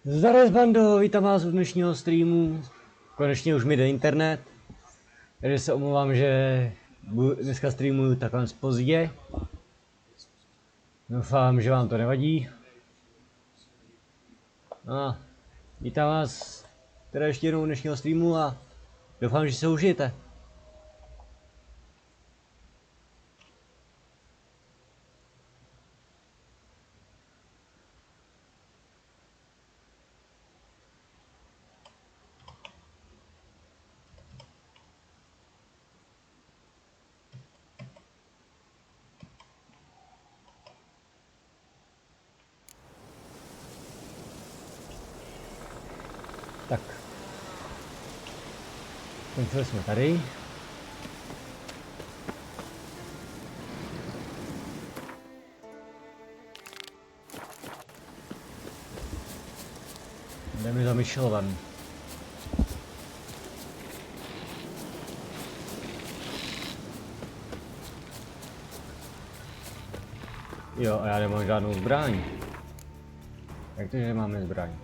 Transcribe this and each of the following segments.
Zdar bando, vítám vás u dnešního streamu. Konečně už mi jde internet. Takže se omlouvám, že dneska streamuju takhle pozdě. Doufám, že vám to nevadí. A vítám vás teda ještě jednou u dnešního streamu a doufám, že se užijete. Tak. Končili jsme tady. Jdeme za Michelovem. Jo, a já nemám žádnou zbraň. Jak to, že nemáme zbraň?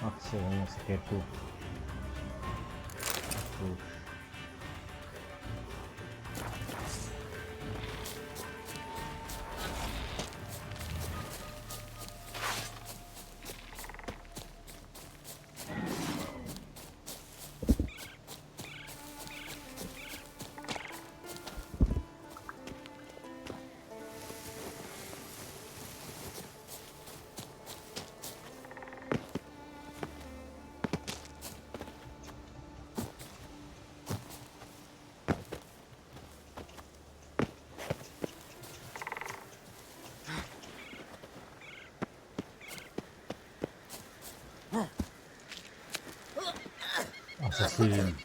Akci, vezme sekérku. Asasín.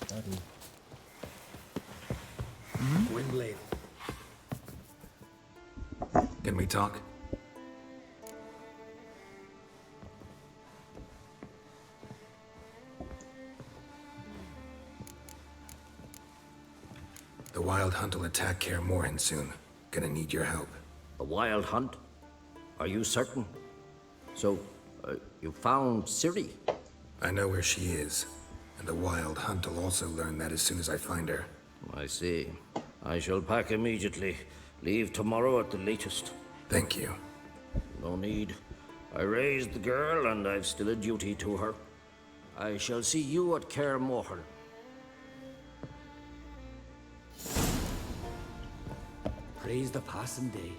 Tady. Windblade. Can we talk? The Wild Hunt will attack Kaer Morhen soon. Gonna need your help. A wild hunt? Are you certain? So, you found Ciry? I know where she is, and the Wild Hunt will also learn that as soon as I find her. I see. I shall pack immediately. Leave tomorrow at the latest. Thank you. No need. I raised the girl, and I've still a duty to her. I shall see you at Kaer Morhen. Praise the passing day.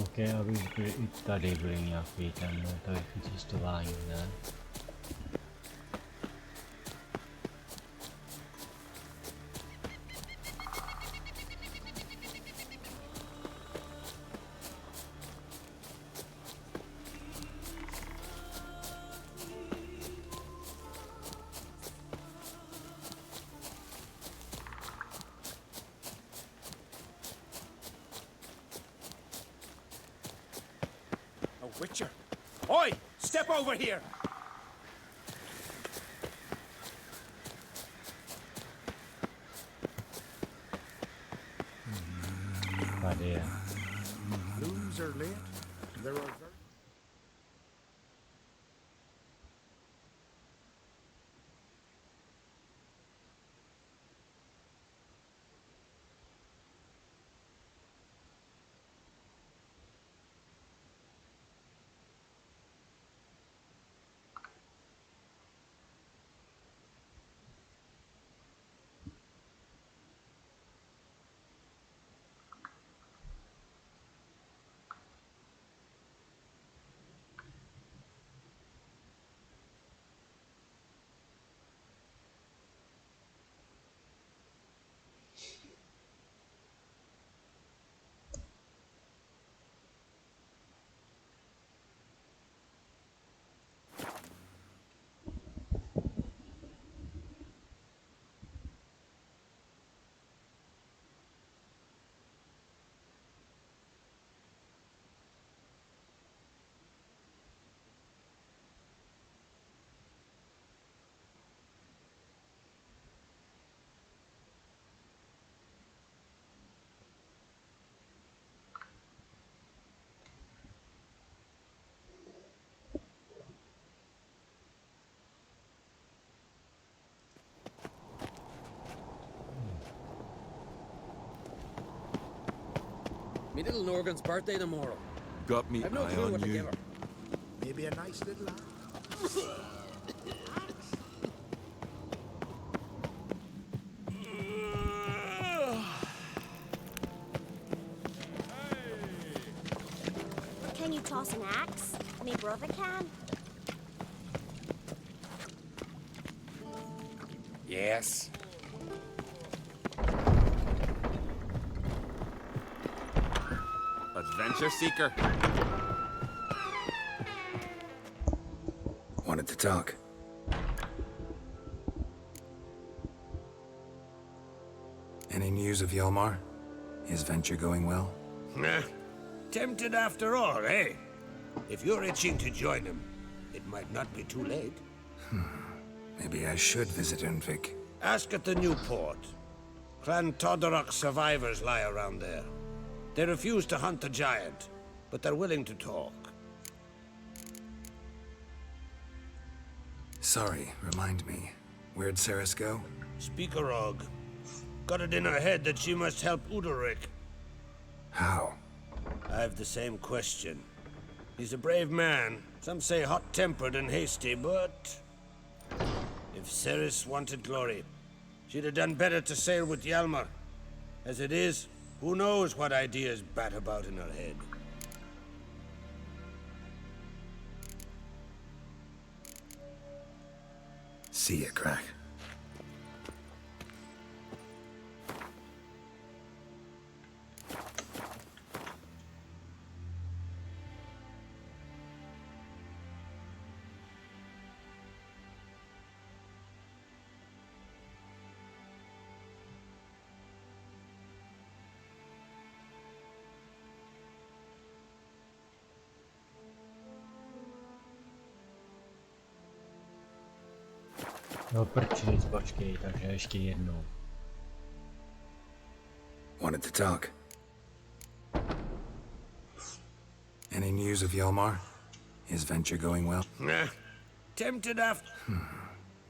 OK, aby i tady byly nějaký ten cestování, ne? Witcher! Oi! Step over here! Tady je. Blooms are late. There are very... Me little Norgan's birthday tomorrow. Got me I've no eye clue what on to give you. her. Maybe a nice little lad. Can you toss an axe? Me brother can. Yes. Adventure seeker. Wanted to talk. Any news of Yelmar? His venture going well? Nah. Tempted after all, eh? If you're itching to join him, it might not be too late. Maybe I should visit Unvik. Ask at the new port. Clan Todorok survivors lie around there. They refuse to hunt the giant, but they're willing to talk. Sorry, remind me. Where'd Ceres go? Speakerog. Got it in her head that she must help Udalric. How? I've the same question. He's a brave man. Some say hot-tempered and hasty, but... if Ceres wanted glory, she'd have done better to sail with Hjalmar. As it is, who knows what ideas bat about in her head. See ya, Crack. No prčnic, počkej, takže ještě jednou. Wanted to talk. Any news of Yelmar? His venture going well? Nah. Tempted after...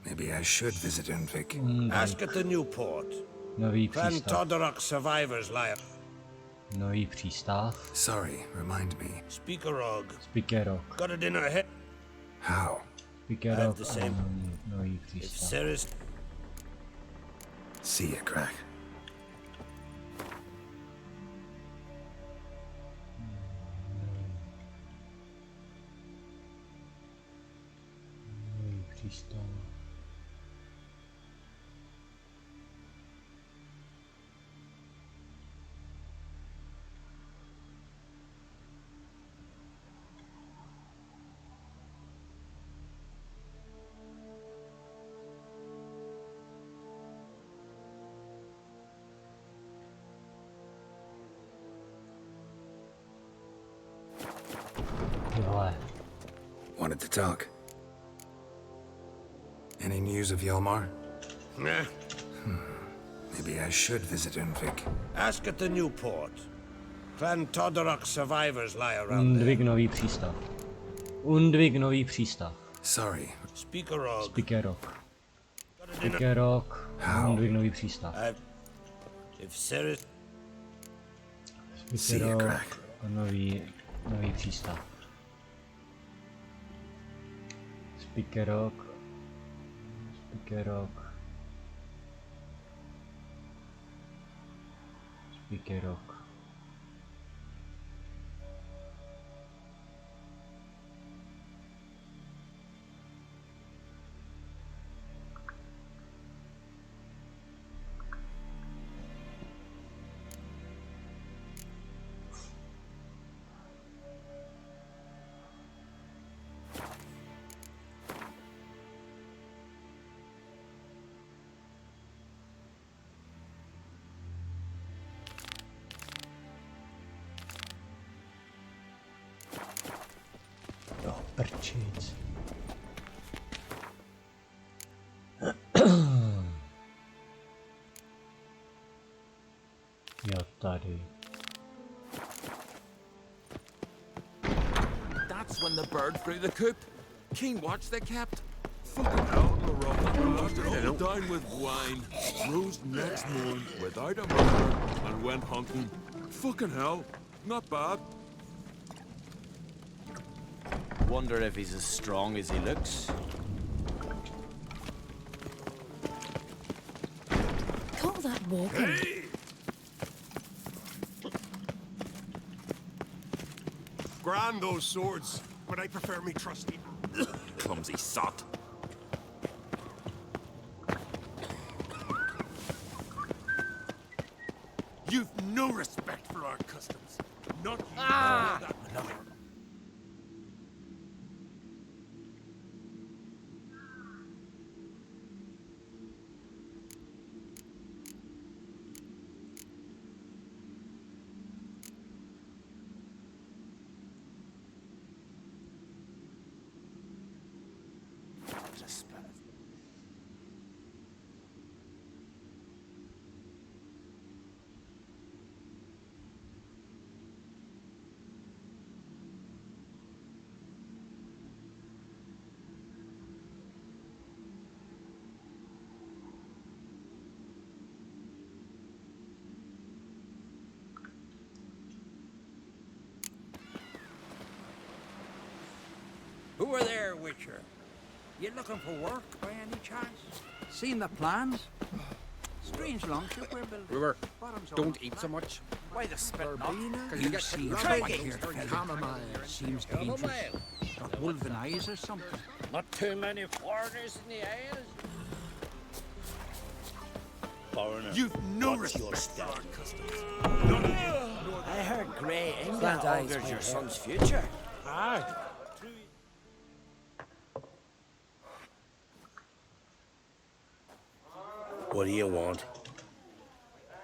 Maybe I should visit Unvik. Ask at the new port. Nový Clan přístav. Todorok survivors lie... Nový přístav. Sorry, remind me. Speakerog. Spikerok. Got it in her head. How? Spikerok the a same. nový If přístav. Ceres... See ya, Crack. přístav. Vole. Wanted to talk. Any news of Yelmar? Nah. Maybe I should visit Unvik. Ask at the new port. Clan Todorok survivors lie around there. Undvik nový přístav. Undvik nový přístav. Sorry. Speakerog. Spikerok. Spikerok. Undvik nový přístav. If Ceres... See you, crack. Nový přístav. Spikerok. Spikerok. Spikerok. Prčic. Jo, tady. That's when the bird threw the coop. Keen watch they kept. Fucking hell, Laurent lost it all down with wine. Rose next morning without a murder and went hunting. Fucking hell, not bad. Wonder if he's as strong as he looks. Call that walking. Grand those swords, but I prefer me trusty. Clumsy sot. You've no respect for our customs. Not you. Ah! Who are there, Witcher? You looking for work by any chance? Seen the plans? Strange longship we're building. River, Bottoms don't all eat flat. so much. Why the spit not? Because You you get see, try it's here. like Chamomile seems dangerous. Got wolven eyes or something. Not too many foreigners in the Isles. Foreigner. You've no what's your respect for step? our customs. I heard Grey Inga Slant eyes, augurs my your hair. son's future. Aye. What do you want?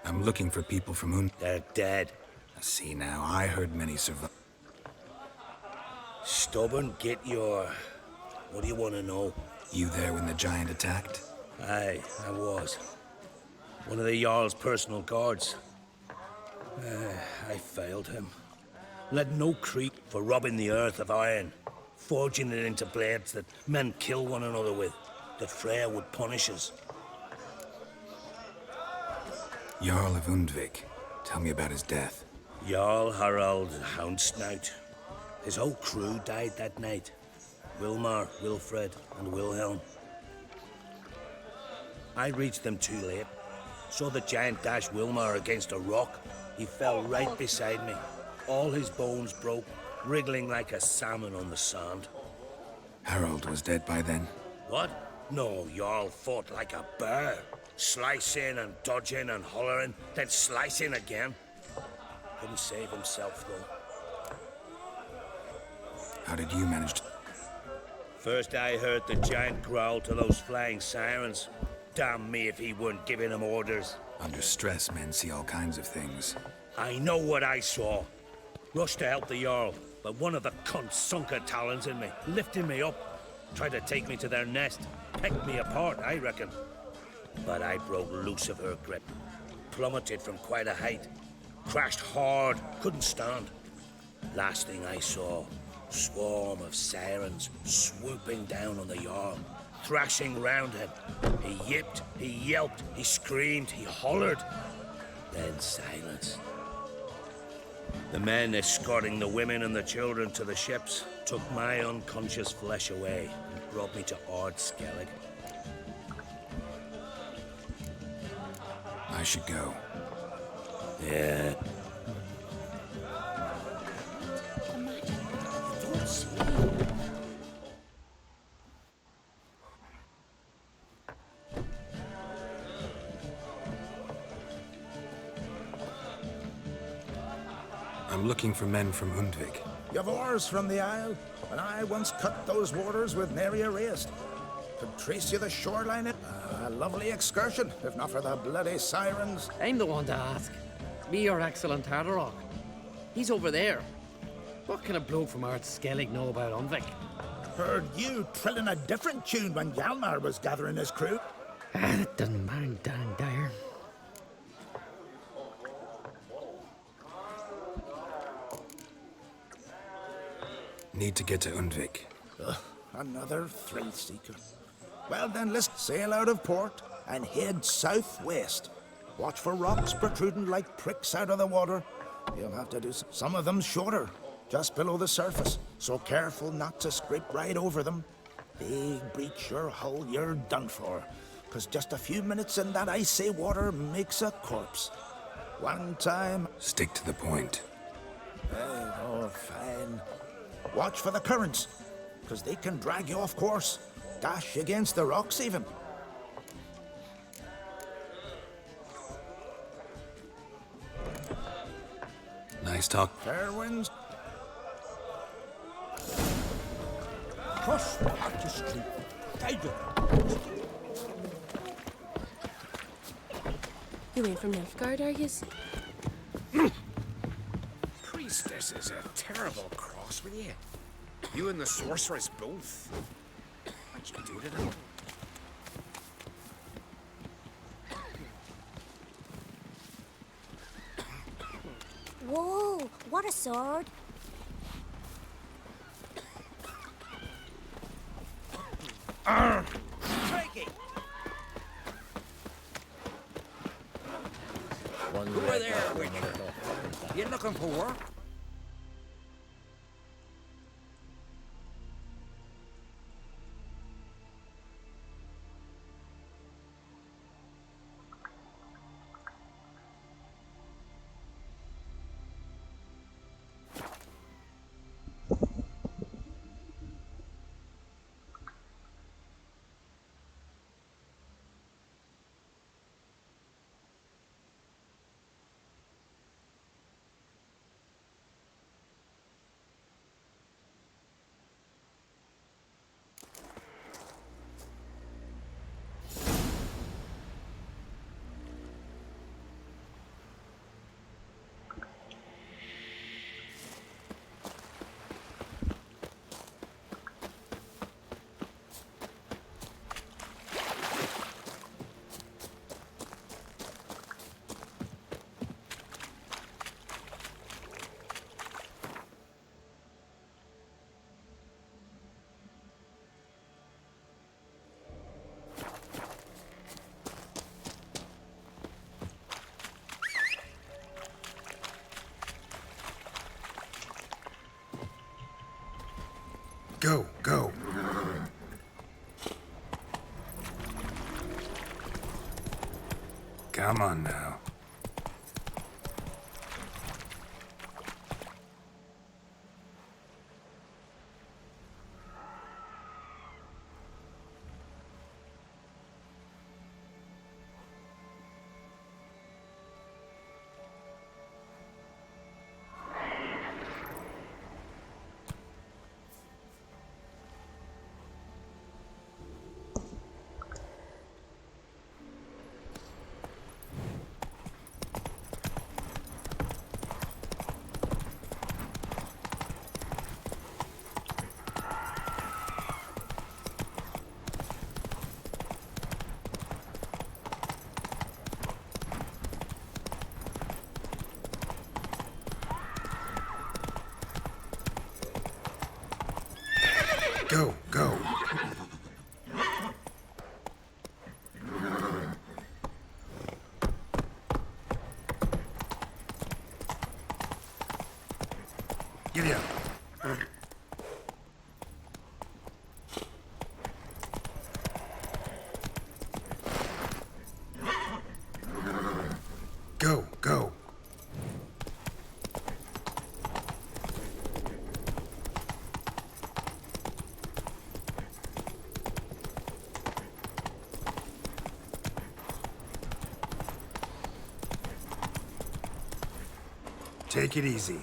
I'm looking for people from They're dead. See now, I heard many survive. Stubborn, get your... What do you want to know? You there when the giant attacked? Aye, I was. One of the Jarl's personal guards. I failed him. Led no creep for robbing the earth of iron, forging it into blades that men kill one another with, that Freya would punish us. Jarl of Undvik. Tell me about his death. Jarl Harald Houndsnout. His whole crew died that night. Wilmar, Wilfred, and Wilhelm. I reached them too late. Saw the giant dash Wilmar against a rock. He fell right beside me. All his bones broke, wriggling like a salmon on the sand. Harold was dead by then. What? No, y'all fought like a bear. Slicing and dodging and hollering, then slicing again. Couldn't save himself, though. How did you manage to... First I heard the giant growl to those flying sirens. Damn me if he weren't giving them orders. Under stress, men see all kinds of things. I know what I saw. Rushed to help the Jarl, but one of the cunts sunk her talons in me, lifting me up. Tried to take me to their nest. Pecked me apart, I reckon. But I broke loose of her grip. Plummeted from quite a height. Crashed hard, couldn't stand. Last thing I saw, swarm of sirens swooping down on the Jarl, thrashing round him. He yipped, he yelped, he screamed, he hollered. Then silence. The men escorting the women and the children to the ships took my unconscious flesh away and brought me to Ard Skellig. I should go. Yeah. I'm looking for men from Undvik. You've oars from the Isle, and I once cut those waters with nary a race. Could trace you the shoreline. A lovely excursion, if not for the bloody sirens. I'm the one to ask. Me, your excellent Tardarok. He's over there. What can a bloke from Ard Skellig know about Undvik? Heard you trilling a different tune when Hjalmar was gathering his crew. It doesn't matter, dang dire. Need to get to Undvik. Another thrill seeker. Well then, let's sail out of port and head southwest. Watch for rocks protruding like pricks out of the water. You'll have to do some of them shorter, just below the surface, so careful not to scrape right over them. Big breach your hull, you're done for. 'Cause just a few minutes in that icy water makes a corpse. One time... Stick to the point. Oh, fine. Watch for the currents, 'cause they can drag you off course. Dash against the rocks, even. Nice talk. Fair winds. Cross the artistry. Guide it. You ain't from Nilfgaard, are you? Priestess is a terrible cross with you. You and the sorceress both. What'd you do to them? Whoa, what a sword. Crikey! Who are there, Witcher? You looking for work? Go, go. Come on now. Go, go. Giddy up. Go, go. Take it easy.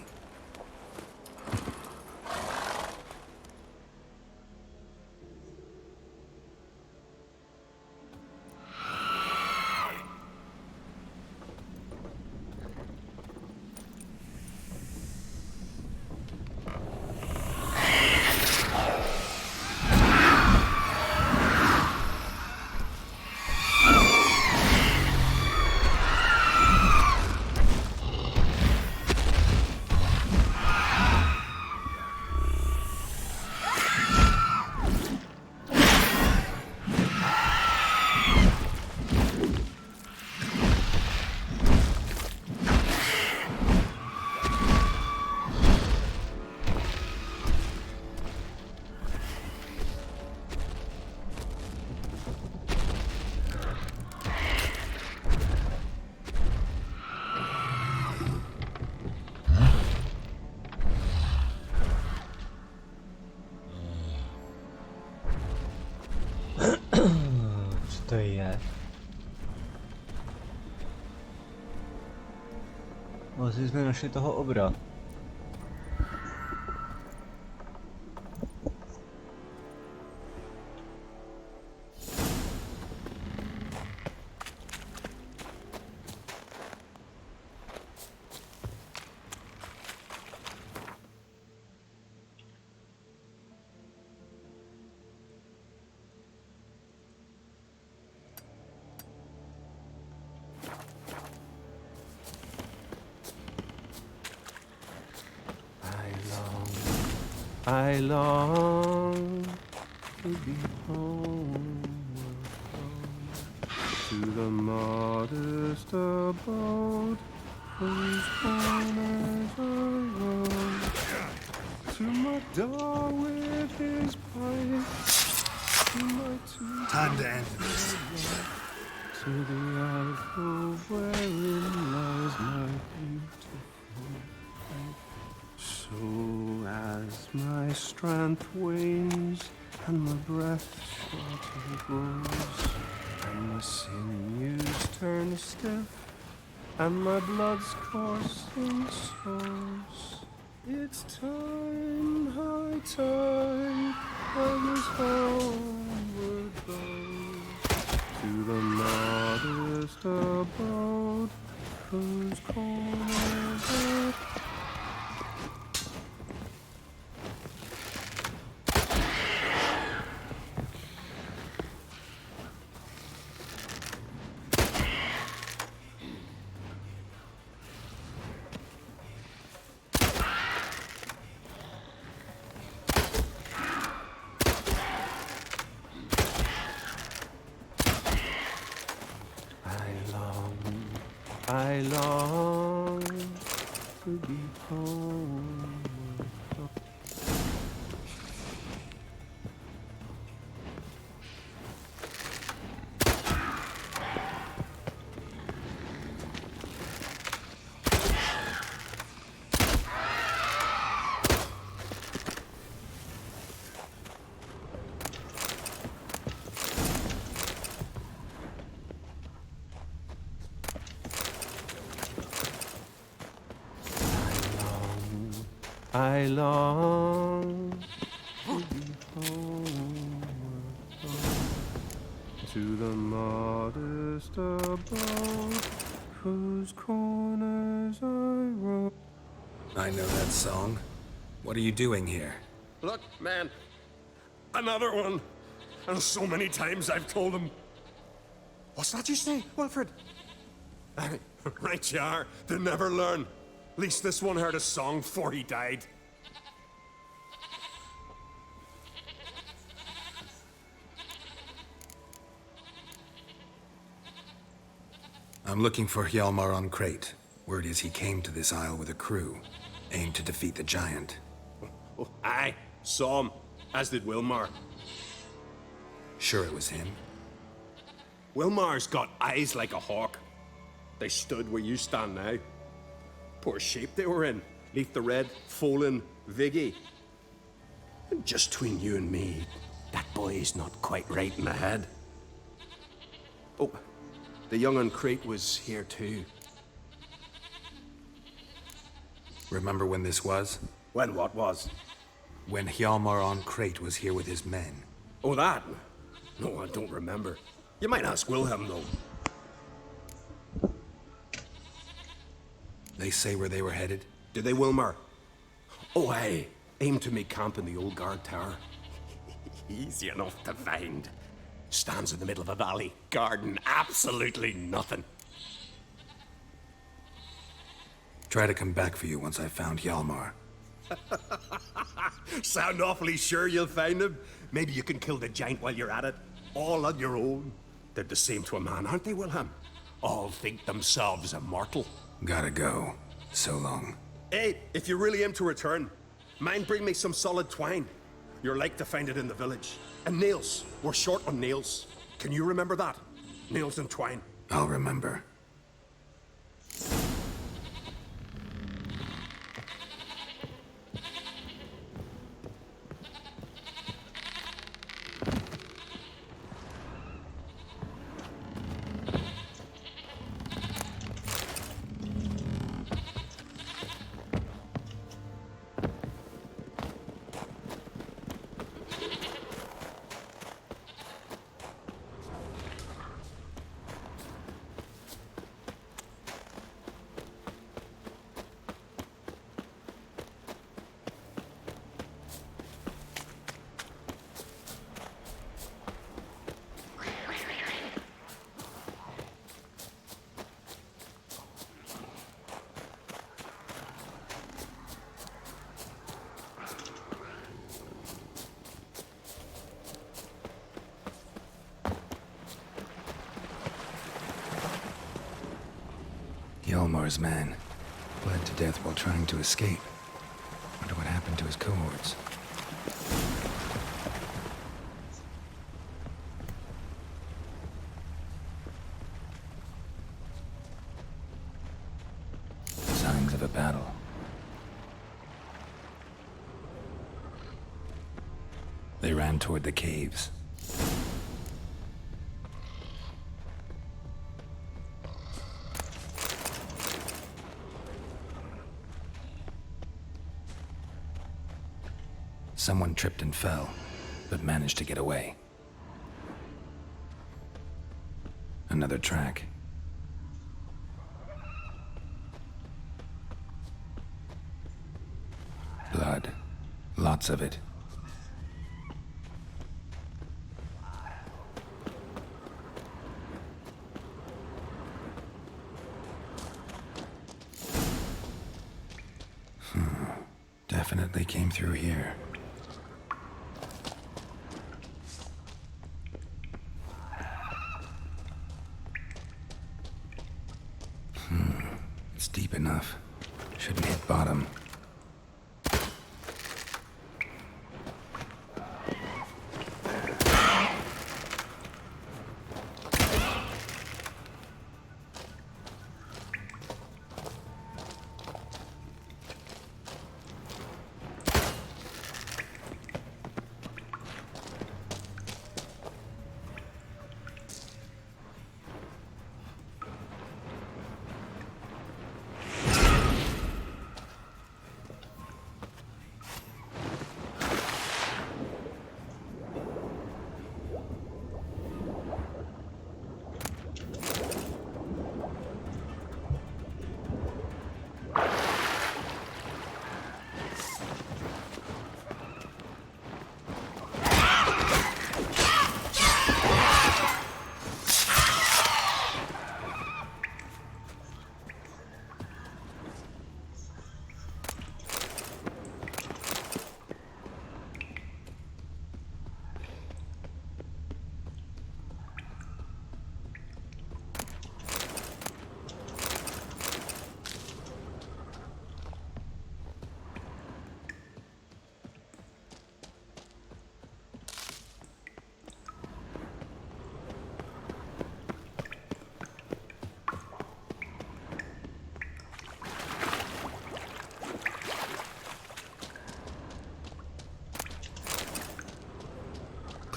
Co to je? Vlastně jsme našli toho obra. I long to be home, to the modest abode whose corners I roam, to my dog with his pipe, to my two Time to end this. to the alcove wherein lies my beautiful wife. So as my strength wanes and my breath shorter grows, and my sinews turn stiff and my blood's coursing soars, it's time, high time, I was homeward bound, to the modest abode whose corners are I long to be home. I long to be home, to the modest abode whose corners I roam. I know that song. What are you doing here? Look, man. Another one. And so many times I've told him. What's that you say, Wilfred? Right you are. They never learn. At least this one heard a song before he died. I'm looking for Hjalmar on Crate. Word is he came to this isle with a crew, aimed to defeat the giant. Oh, aye, saw him, as did Wilmar. Sure it was him? Wilmar's got eyes like a hawk. They stood where you stand now. Poor shape they were in. Leaf the Red, Folin, Viggy. And just between you and me, that boy's not quite right in the head. Oh, the young on Crate was here too. Remember when this was? When what was? When Hjalmar on Crate was here with his men. Oh, that? No, I don't remember. You might ask Wilhelm, though. They say where they were headed? Did they, Wilmar? Oh, aye. Aim to make camp in the old guard tower. Easy enough to find. Stands in the middle of a valley. Garden, absolutely nothing. Try to come back for you once I've found Hjalmar. Sound awfully sure you'll find him? Maybe you can kill the giant while you're at it. All on your own. They're the same to a man, aren't they, Wilhelm? All think themselves immortal. Gotta go. So long. Hey, if you really aim to return, mind bring me some solid twine. You're like to find it in the village. And nails. We're short on nails. Can you remember that? Nails and twine. I'll remember. Hjalmar's man. Bled to death while trying to escape. Wonder what happened to his cohorts. Signs of a battle. They ran toward the caves. Someone tripped and fell, but managed to get away. Another track. Blood. Lots of it. Definitely came through here. It's deep enough. Shouldn't hit bottom.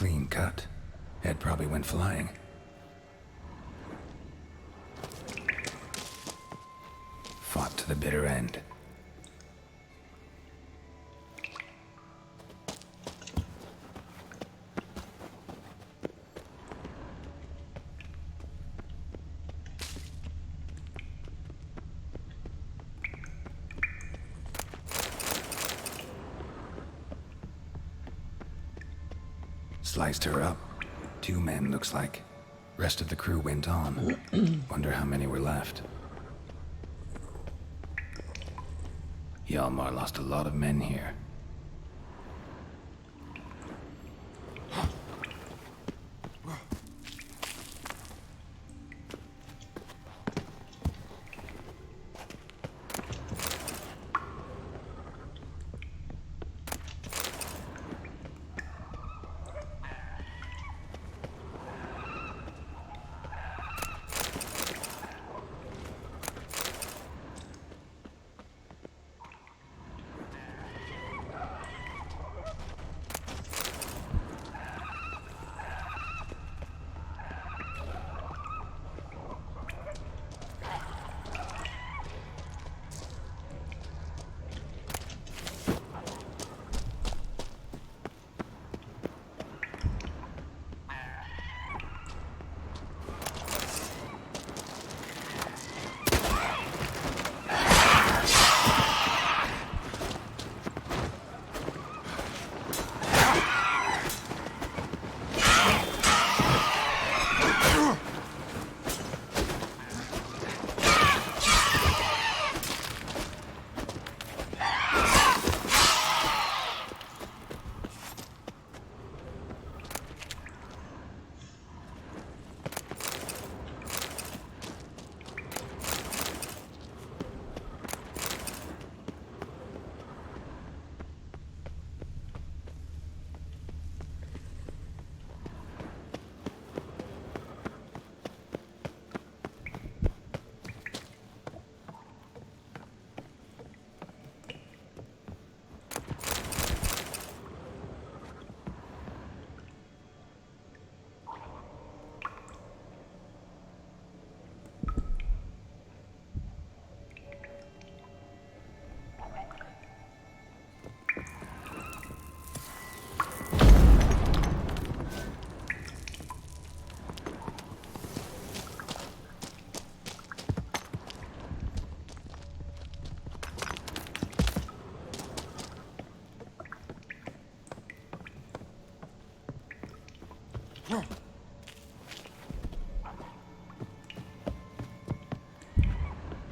clean cut. Head probably went flying. Fought to the bitter end. Sliced her up. 2 men, looks like. Rest of the crew went on. Wonder how many were left. Hjalmar lost a lot of men here.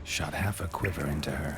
Shot half a quiver into her.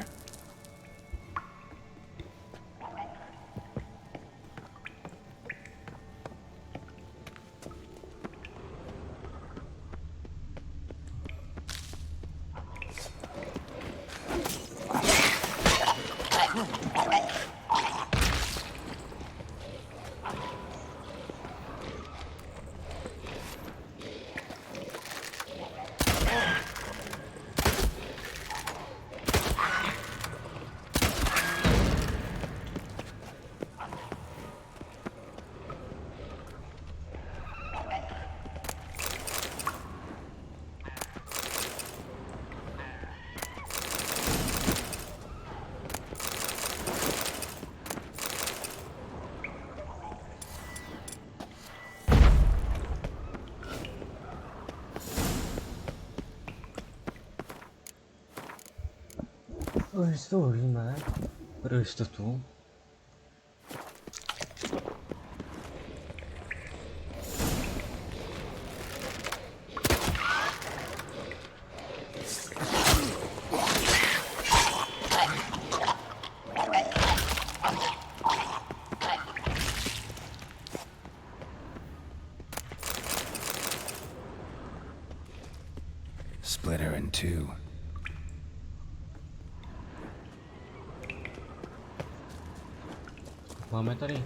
Už to hodíme pro jistotu. Split her in two. Máme tady.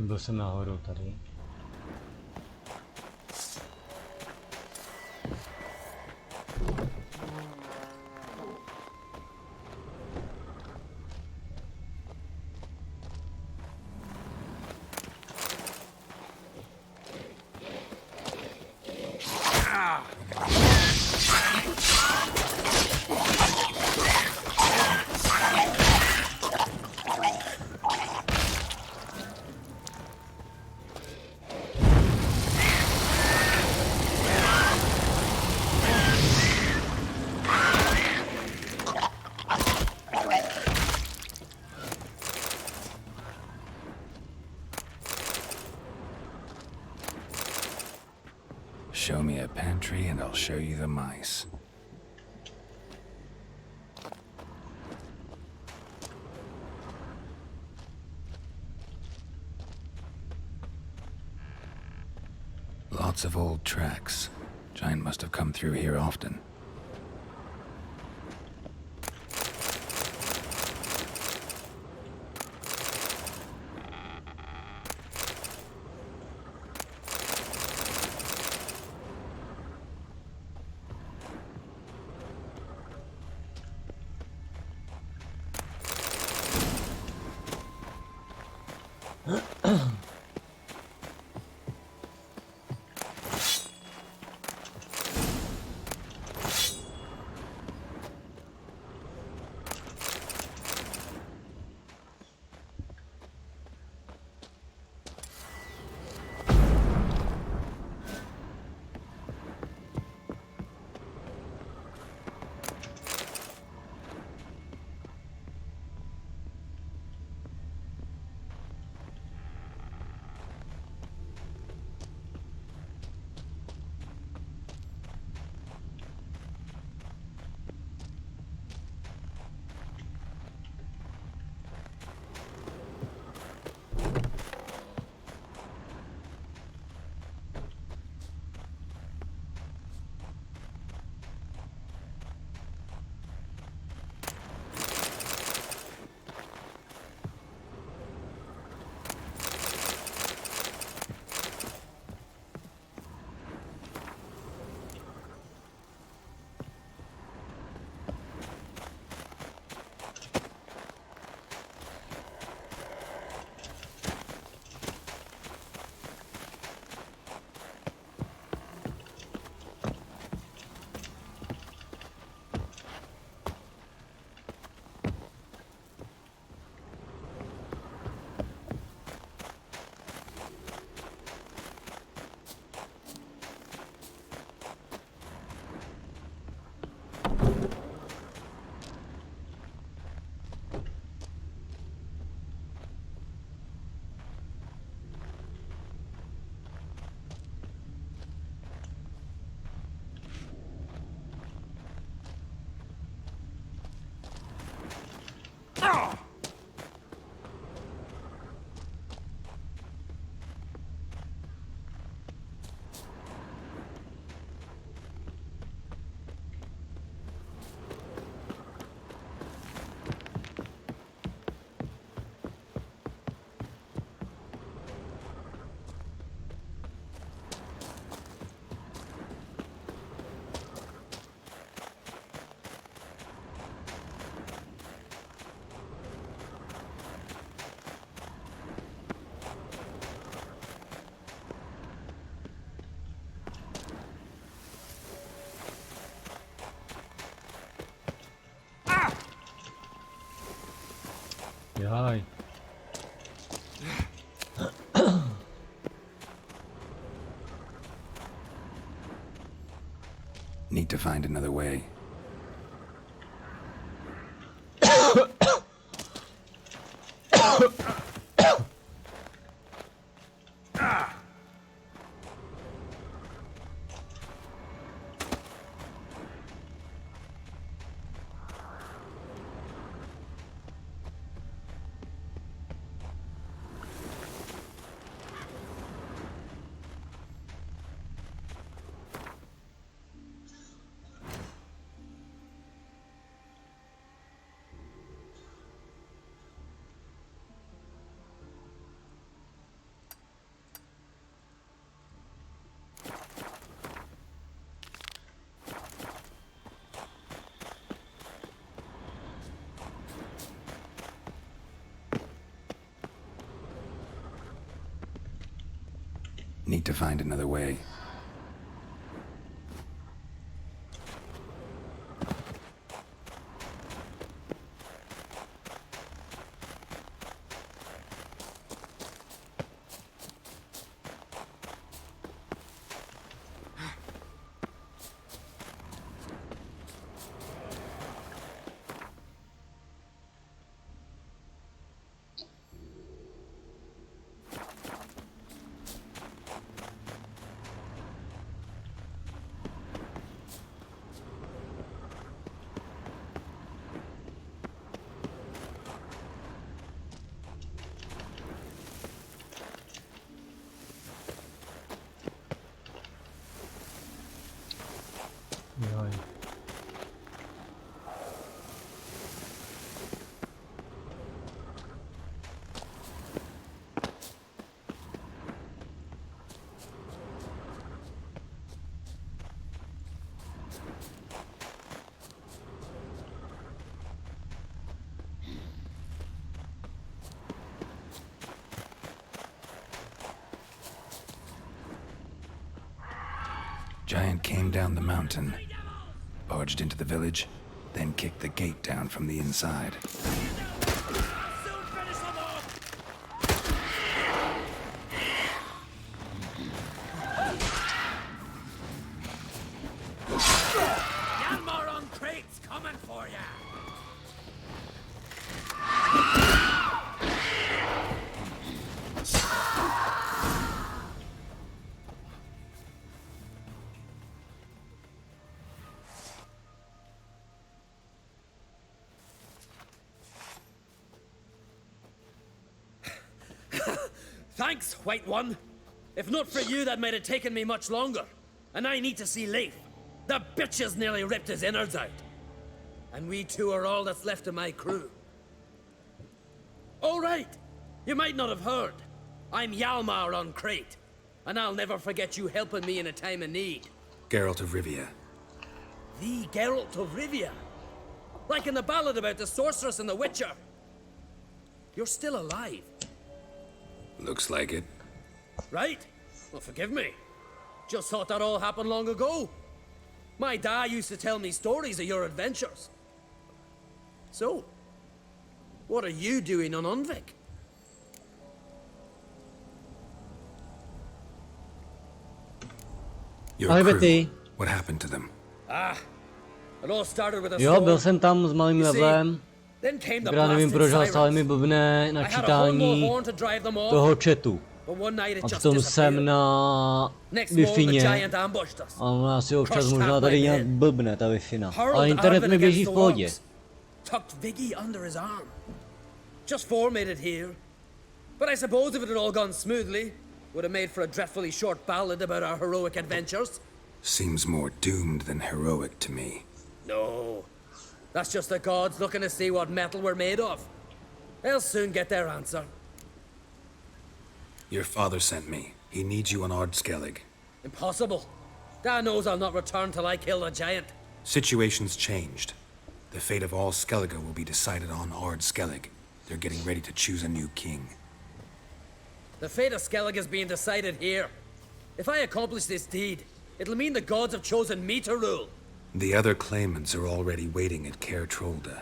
Byl jsem náhodou tady. Show me a pantry and I'll show you the mice. Lots of old tracks. Giant must have come through here often. Jaj. Need to find another way. need to find another way. Joj. Giant came down the mountain, barged into the village, then kicked the gate down from the inside. Yalmar on crates coming for ya! Thanks, White One. If not for you, that might have taken me much longer. And I need to see Leif. The bitch has nearly ripped his innards out. And we two are all that's left of my crew. All right. You might not have heard. I'm Hjalmar on Crate. And I'll never forget you helping me in a time of need. Geralt of Rivia. The Geralt of Rivia. Like in the ballad about the sorceress and the witcher. You're still alive. Looks like it. Right? Well, forgive me. Just thought that all happened long ago. My dad used to tell me stories of your adventures. So, what are you doing on Unvik? Your Ale crew. Betty. What happened to them? It all started with a Jo, byl jsem tam s malým levelem. Then came the Akorát nevím, proč ale stále mi sirens. blbne I had a načítání horn to drive them off, toho chatu. but one night it A just přitom jsem disappeared. na Next morning, the Wi-Fi, giant ambushed us. a ona asi občas Crushed možná half tady my nějak head. blbne ta Wi-Fi. Hurled Ale internet Arvin mi běží against v the pohodě. orcs. Tucked Viggy under his arm. Just four made it here. But I suppose if it had all gone smoothly, would have made for a dreadfully short ballad about our heroic adventures. Seems more doomed than heroic to me. No. That's just the gods looking to see what metal we're made of. They'll soon get their answer. Your father sent me. He needs you on Ardskellig. Impossible. Dad knows I'll not return till I kill the giant. Situation's changed. The fate of all Skellige will be decided on Ardskellig. They're getting ready to choose a new king. The fate of Skellig is being decided here. If I accomplish this deed, it'll mean the gods have chosen me to rule. The other claimants are already waiting at Caer Trolda.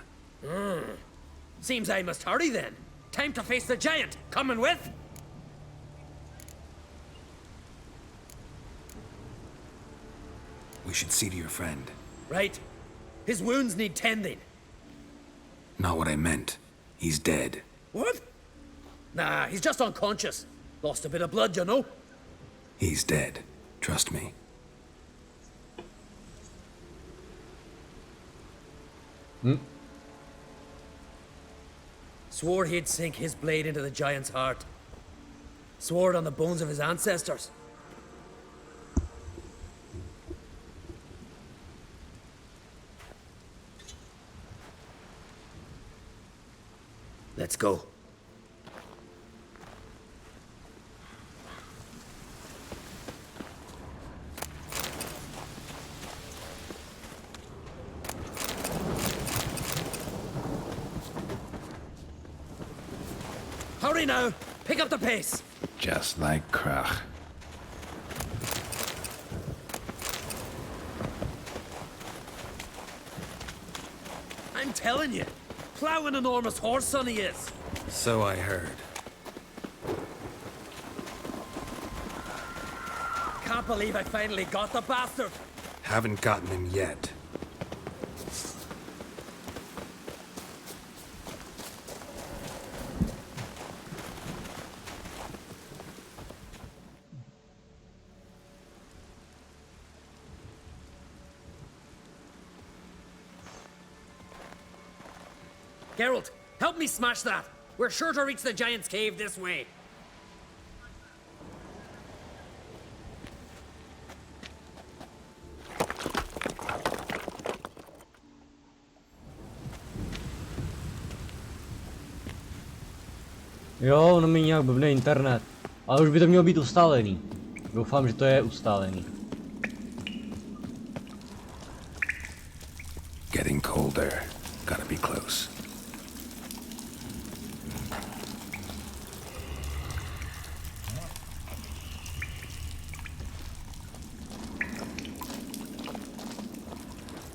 Seems I must hurry then. Time to face the giant. Coming with? We should see to your friend. Right. His wounds need tending. Not what I meant. He's dead. What? Nah, he's just unconscious. Lost a bit of blood, you know. He's dead. Trust me. Swore he'd sink his blade into the giant's heart. Swore it on the bones of his ancestors. Let's go. Hurry now! Pick up the pace! Just like Krach. I'm telling you, plowing enormous horse son he is. So I heard. Can't believe I finally got the bastard. Haven't gotten him yet. Gerald, help me smash that. We're sure to reach the giant's cave this way. Jo, ono mi nějak blbne internet. Ale už by to mělo být ustálený. Doufám, že to je ustálený. Getting colder. Gotta be close.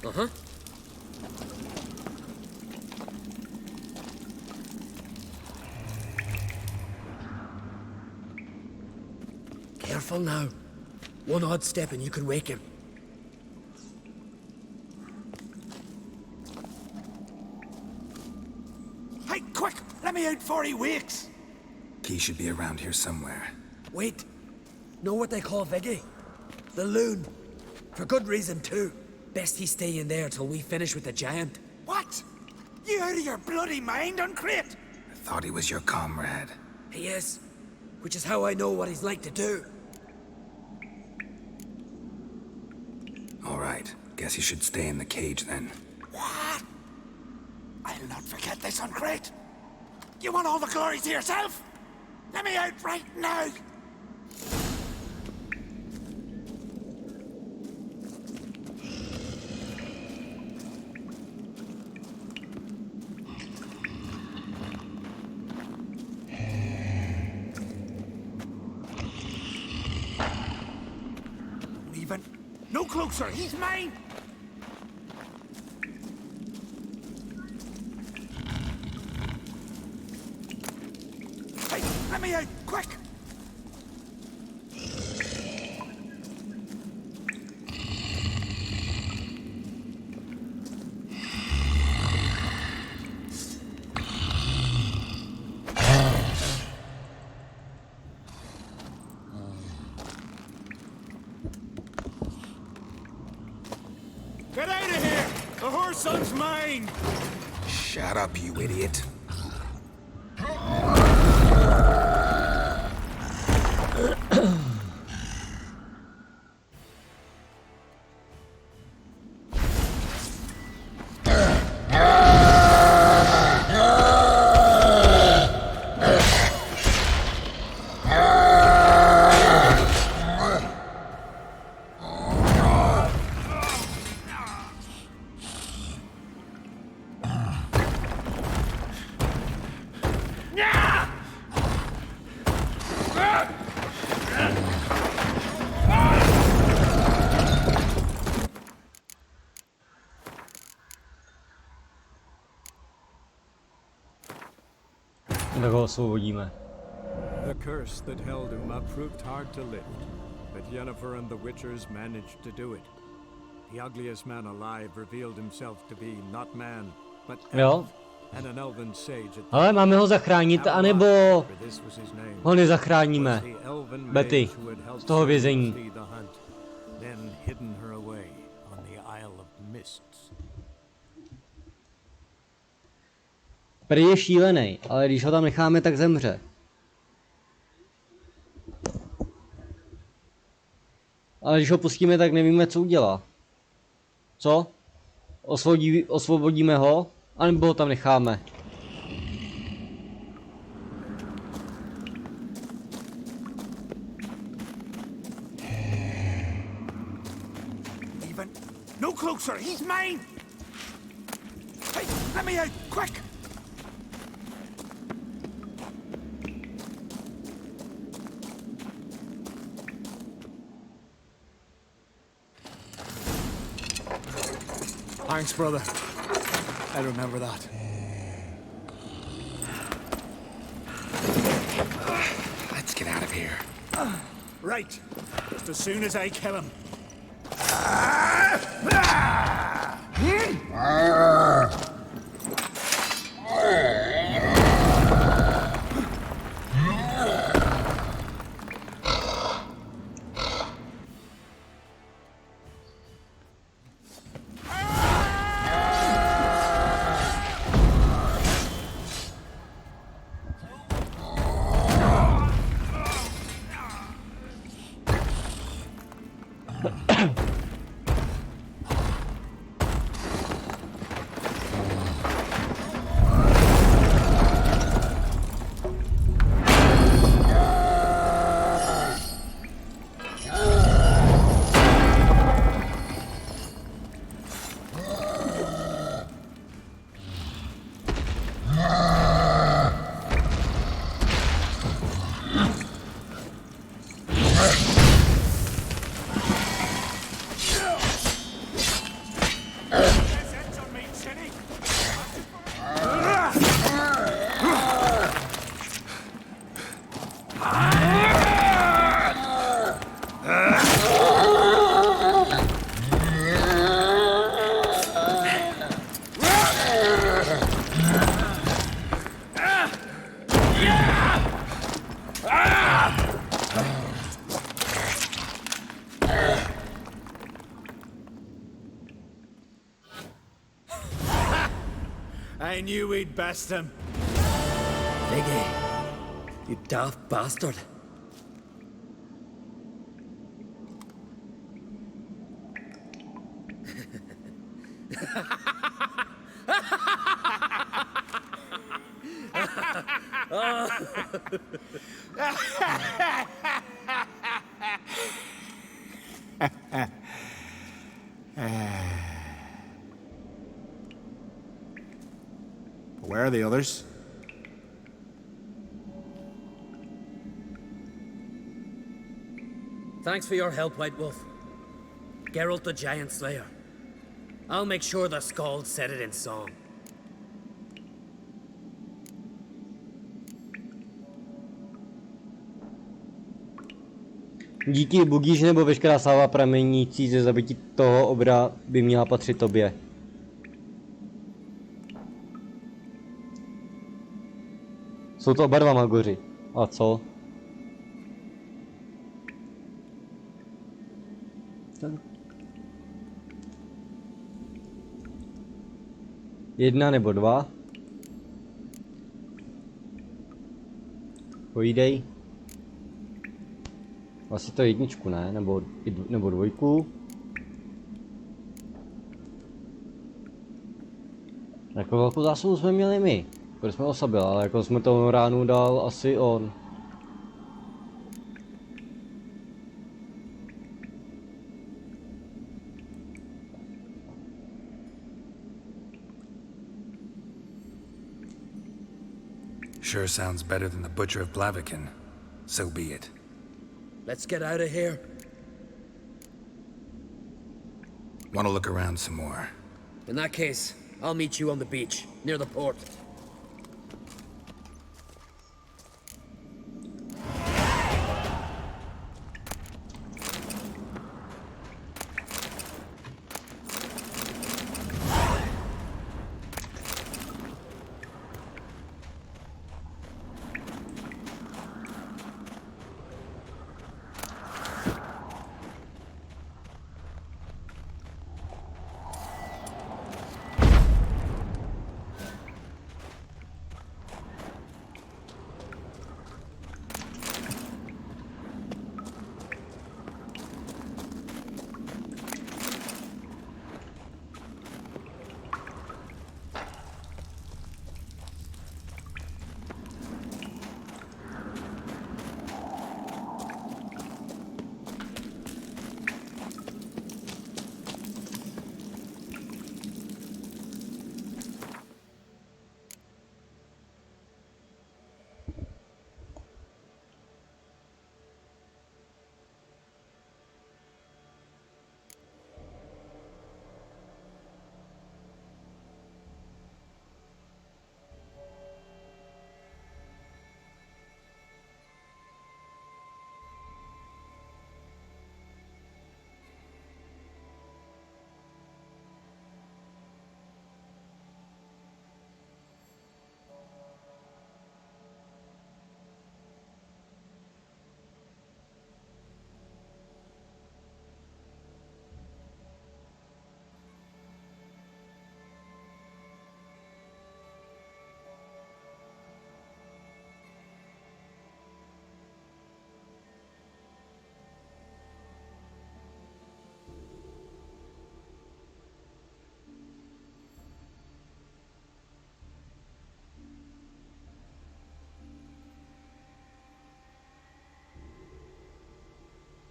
Uh-huh. Careful now. One odd step and you can wake him. Hey, quick! Let me out before he wakes! He should be around here somewhere. Wait. Know what they call Viggy? The loon. For good reason too. Best he stay in there till we finish with the giant. What? You out of your bloody mind, Uncrate? I thought he was your comrade. He is. Which is how I know what he's like to do. All right. Guess he should stay in the cage then. What? I'll not forget this, Uncrate. You want all the glory to yourself? Let me out right now! Even no closer, he's mine! Hey, let me out, quick! Get out of here! The horse son's mine! Shut up, you idiot. Tak ho osvobodíme. The curse that held him up proved hard to lift, but Yennefer and the Witchers managed to do it. The ugliest man alive revealed himself to be not man, but Jo. elf, and an elven sage. Ale máme ho zachránit, anebo ho nezachráníme. Betty, z toho vězení. Then hidden her away on the Isle of Mists. Prý je šílený, ale když ho tam necháme, tak zemře. Ale když ho pustíme, tak nevíme, co udělá. Co? Osvobodíme ho? Anebo ho tam necháme? Even no closer, he's mine! Hey, let me out, quick! Thanks, brother. I remember that. Let's get out of here. Right. Just as soon as I kill him. I knew we'd best him. Viggy, you daft bastard. Where are the others? Thanks for your help, White Wolf. Gerald the Giant Slayer. I'll make sure the Skald said it in song. Díky Bugíš, nebo veškerá sláva pramenící ze zabití toho obra by měla patřit tobě. Jsou to oba dva magoři. A co? Jedna nebo dva? Pojídej. Asi to jedničku, ne? Nebo dvojku. Jako velkou zásluhu jsme měli my. Když jsme osabil, ale jako jsme tomu ránu dal asi on. Sure sounds better than the Butcher of Blaviken. So be it. Let's get out of here. Want to look around some more? In that case, I'll meet you on the beach, near the port.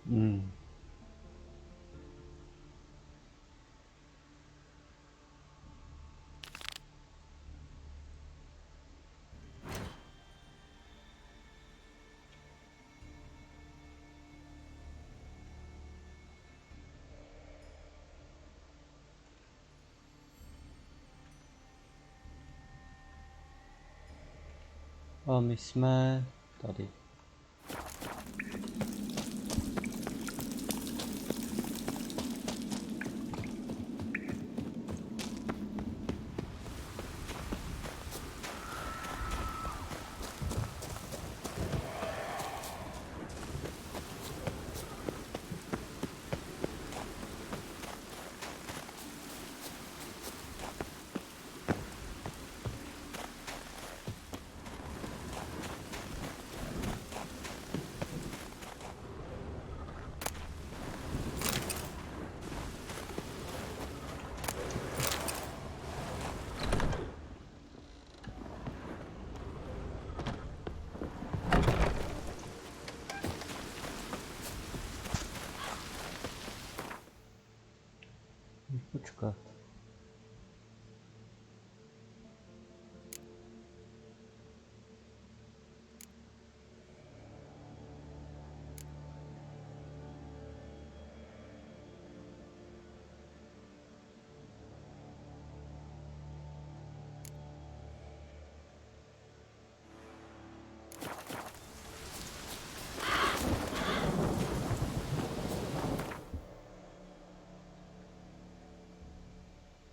Hmm. A my jsme tady. Počkat.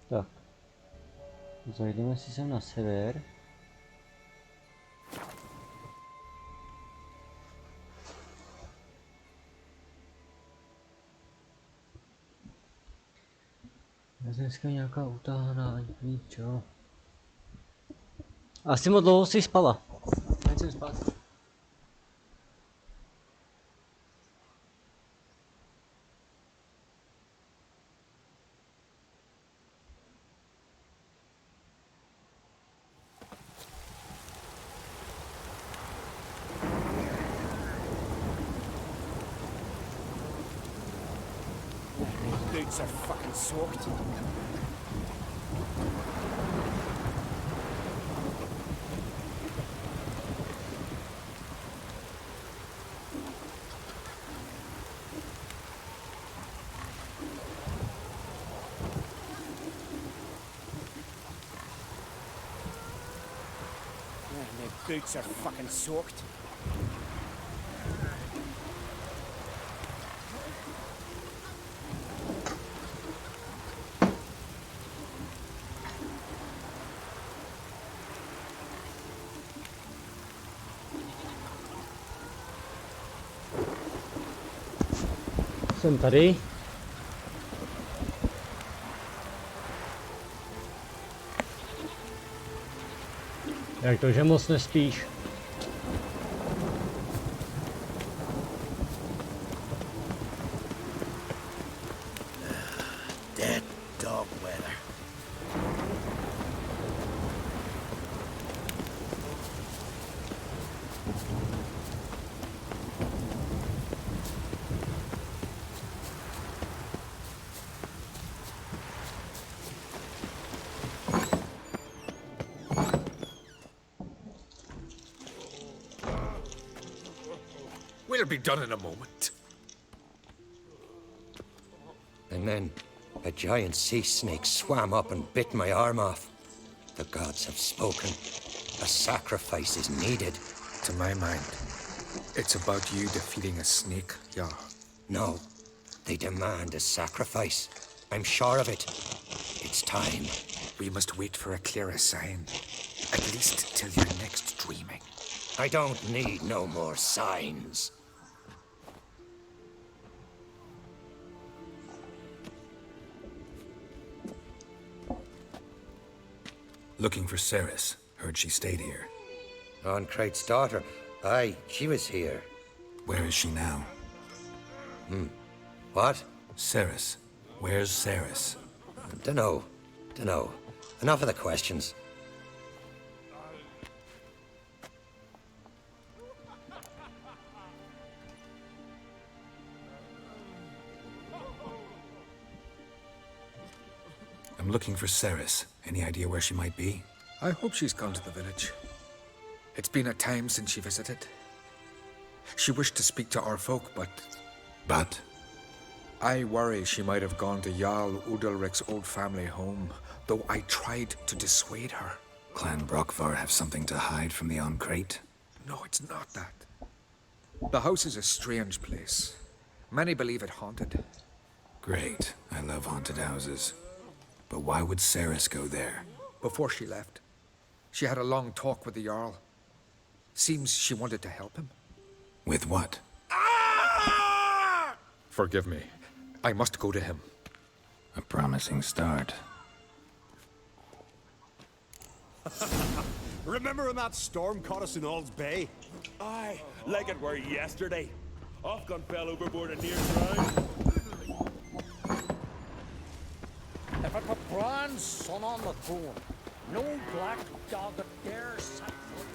Tak. Zajdeme si sem na sever. Dneska nějaká utáhaná, ničo. Asi moc dlouho si spala. Nechcem spát. Boots are fucking soaked. My boots are fucking soaked. Jsem tady. Jak to, že moc nespíš? Dead dog weather. We'll be done in a moment. And then a giant sea snake swam up and bit my arm off. The gods have spoken. A sacrifice is needed. To my mind, it's about you defeating a snake, yeah. No, they demand a sacrifice. I'm sure of it. It's time. We must wait for a clearer sign. At least till your next dreaming. I don't need no more signs. Looking for Ceres. Heard she stayed here. Oncrate's daughter. Aye, she was here. Where is she now? What? Ceres. Where's Ceres? Dunno. Enough of the questions. I'm looking for Ceres. Any idea where she might be? I hope she's gone to the village. It's been a time since she visited. She wished to speak to our folk, but... But? I worry she might have gone to Jarl Udalric's old family home, though I tried to dissuade her. Clan Brockvar have something to hide from the Oncrate? No, it's not that. The house is a strange place. Many believe it haunted. Great. I love haunted houses. But why would Ceres go there? Before she left, she had a long talk with the Jarl. Seems she wanted to help him. With what? Forgive me. I must go to him. A promising start. Remember when that storm caught us in Ald's Bay? Aye, like it were yesterday. Ofcon fell overboard and near drowned. If it were Bran's son on the throne, no black dog that dare set foot.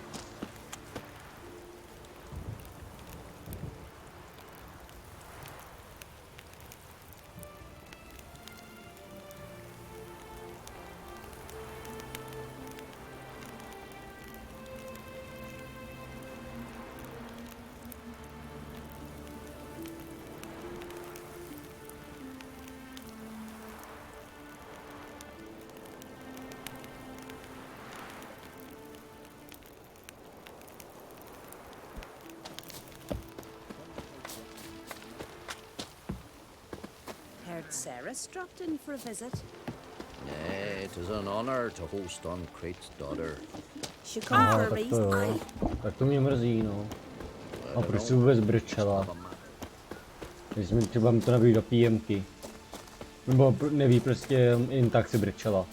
Heard Ceres dropped in for a visit. Nay, it is an honor to host Oncrate's daughter. She come for a Tak to reason. jo. Tak to mě mrzí, no. A proč si vůbec brčela? Myslím, třeba mi to nabíjí do PMky. Nebo neví, prostě jen tak si brčela.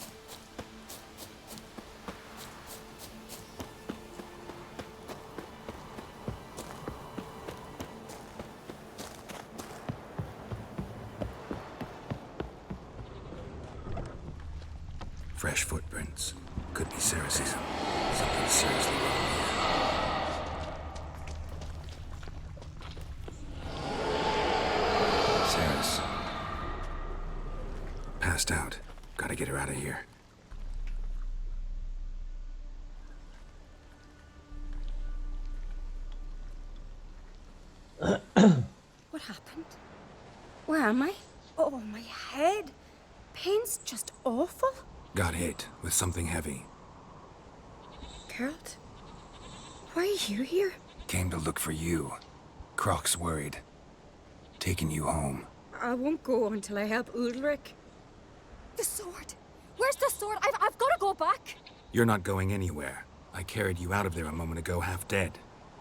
Fresh footprints. Could be Ceres's. Something seriously wrong here. Ceres. Passed out. Gotta get her out of here. What happened? Where am I? Oh, my head. Pain's just awful. Got hit with something heavy. Gerald? Why are you here? Came to look for you. Croc's worried. Taking you home. I won't go until I help Udalric. The sword! Where's the sword? I've got to go back! You're not going anywhere. I carried you out of there a moment ago half dead.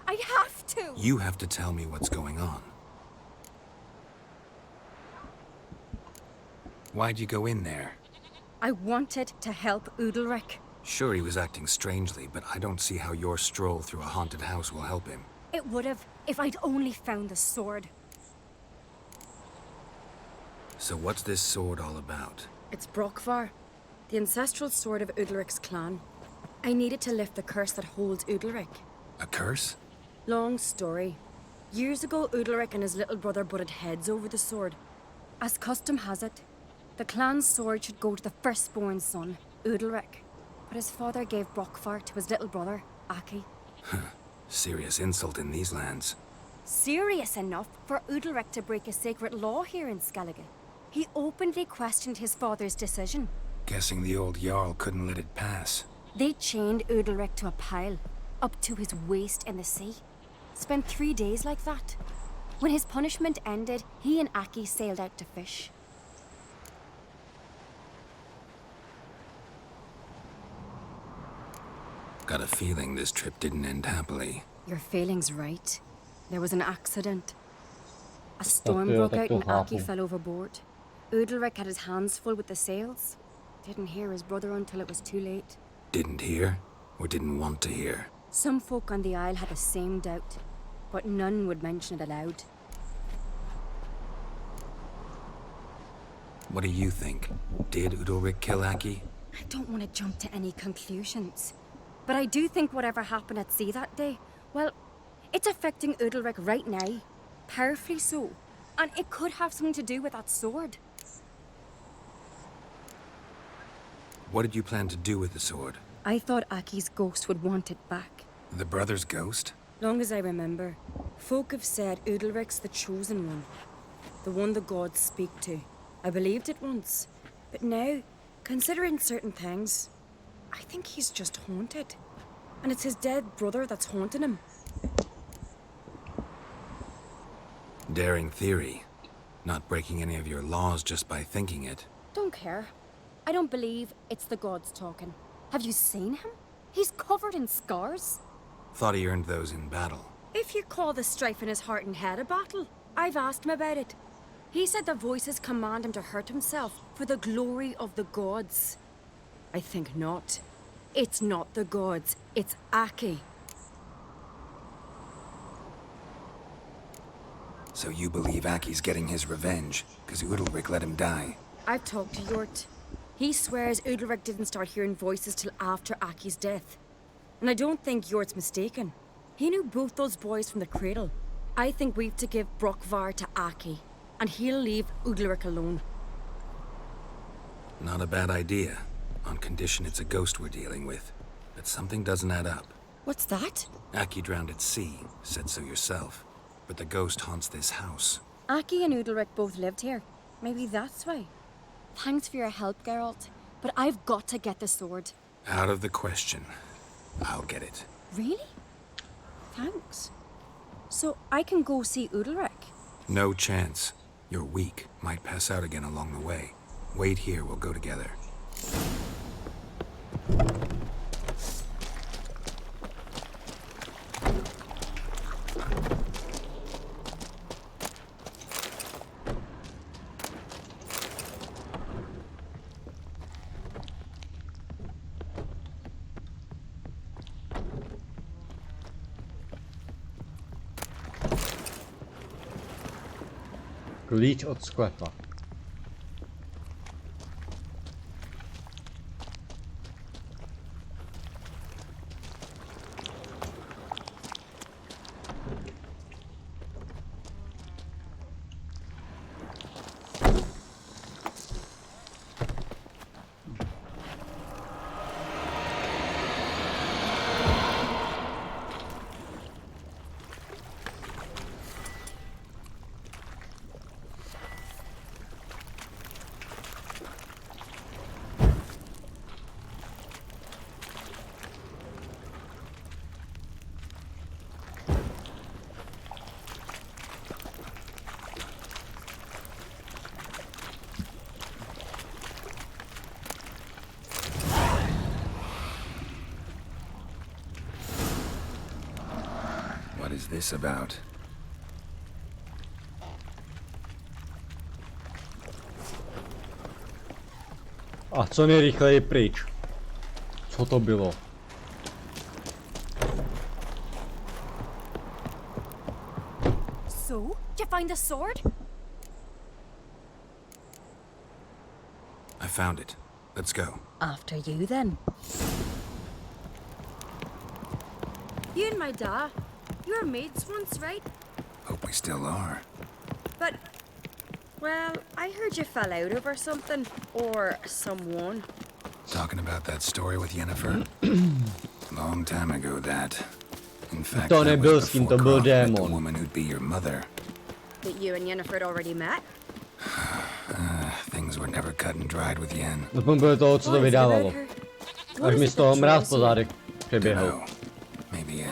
I have to! You have to tell me what's going on. Why'd you go in there? I wanted to help Udalric. Sure, he was acting strangely, but I don't see how your stroll through a haunted house will help him. It would have if I'd only found the sword. So what's this sword all about? It's Brockvar, the ancestral sword of Udalric's clan. I needed to lift the curse that holds Udalric. A curse? Long story. Years ago, Udalric and his little brother butted heads over the sword. As custom has it, the clan's sword should go to the firstborn son, Udalric. But his father gave Brockvar to his little brother, Aki. Serious insult in these lands. Serious enough for Udalric to break a sacred law here in Skellige. He openly questioned his father's decision. Guessing the old Jarl couldn't let it pass. They chained Udalric to a pile, up to his waist in the sea. Spent 3 days like that. When his punishment ended, he and Aki sailed out to fish. Got a feeling this trip didn't end happily. Your feeling's right. There was an accident. A storm broke out and Aki fell overboard. Udalric had his hands full with the sails. Didn't hear his brother until it was too late. Didn't hear? Or didn't want to hear? Some folk on the Isle had the same doubt, but none would mention it aloud. What do you think? Did Udalric kill Aki? I don't want to jump to any conclusions. But I do think whatever happened at sea that day, well, it's affecting Udalric right now. Powerfully so. And it could have something to do with that sword. What did you plan to do with the sword? I thought Aki's ghost would want it back. The brother's ghost? Long as I remember, folk have said Udalric's the chosen one. The one the gods speak to. I believed it once. But now, considering certain things, I think he's just haunted. And it's his dead brother that's haunting him. Daring theory. Not breaking any of your laws just by thinking it. Don't care. I don't believe it's the gods talking. Have you seen him? He's covered in scars. Thought he earned those in battle. If you call the strife in his heart and head a battle, I've asked him about it. He said the voices command him to hurt himself for the glory of the gods. I think not. It's not the gods, it's Aki. So you believe Aki's getting his revenge, because Udalric let him die? I've talked to Yort. He swears Udalric didn't start hearing voices till after Aki's death. And I don't think Yort's mistaken. He knew both those boys from the cradle. I think we've to give Brockvar to Aki, and he'll leave Udalric alone. Not a bad idea, on condition it's a ghost we're dealing with. But something doesn't add up. What's that? Aki drowned at sea, said so yourself. But the ghost haunts this house. Aki and Udalric both lived here. Maybe that's why. Thanks for your help, Gerald. But I've got to get the sword. Out of the question. I'll get it. Really? Thanks. So I can go see Udalric? No chance. You're weak. Might pass out again along the way. Wait here, we'll go together. Klíč od sklepa. What is this about? A co nejrychleji pryč. Co to bylo? So, did you find the sword? I found it. Let's go. After you, then. You and my da, you were mates once, right? Hope we still are. But, well, I heard you fell out over something. Or someone. Talking about that story with Yennefer? Long time ago, that. In fact, To that nebyl was s tím, before to byl Croft met the démon. woman who'd be your mother. That you and Yennefer had already met? Things were never cut and dried with Yen. Aspoň bylo toho, co to vydávalo. Až mi z toho mráz po zádech přeběhl. No. Maybe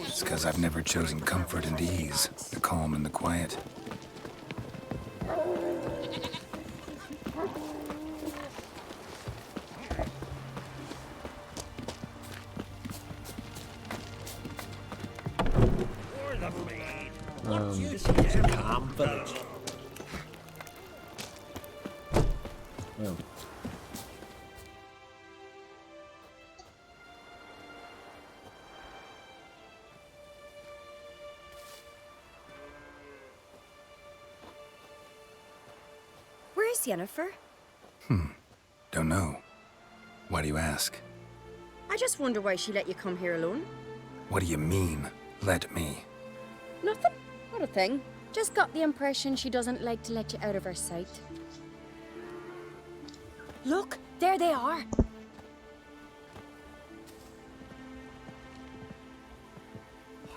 it's because I've never chosen comfort and ease, the calm and the quiet. This is a calm village. Jo. Where's Yennefer? Don't know. Why do you ask? I just wonder why she let you come here alone. What do you mean, let me? Nothing. Not a thing. Just got the impression she doesn't like to let you out of her sight. Look, there they are.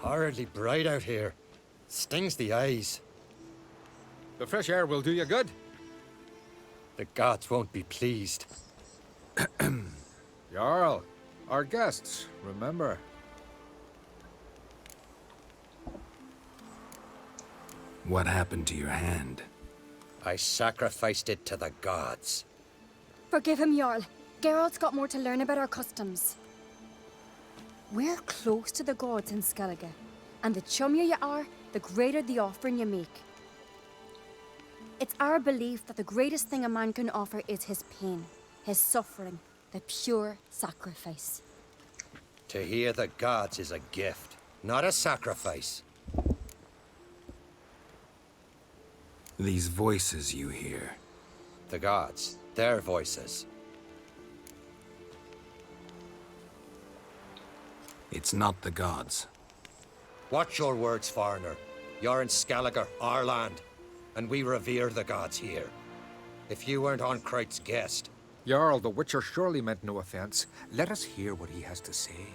horridly bright out here. Stings the eyes. The fresh air will do you good. The gods won't be pleased. Jarl, our guests, remember. What happened to your hand? I sacrificed it to the gods. Forgive him, Jarl. Gerald's got more to learn about our customs. We're close to the gods in Skellige, and the chummier you are, the greater the offering you make. It's our belief that the greatest thing a man can offer is his pain, his suffering, the pure sacrifice. To hear the gods is a gift, not a sacrifice. These voices you hear. The gods, their voices. It's not the gods. Watch your words, foreigner. You're in Skellige, our land, and we revere the gods here. If you weren't on Kreit's guest... Jarl, the Witcher surely meant no offense. Let us hear what he has to say.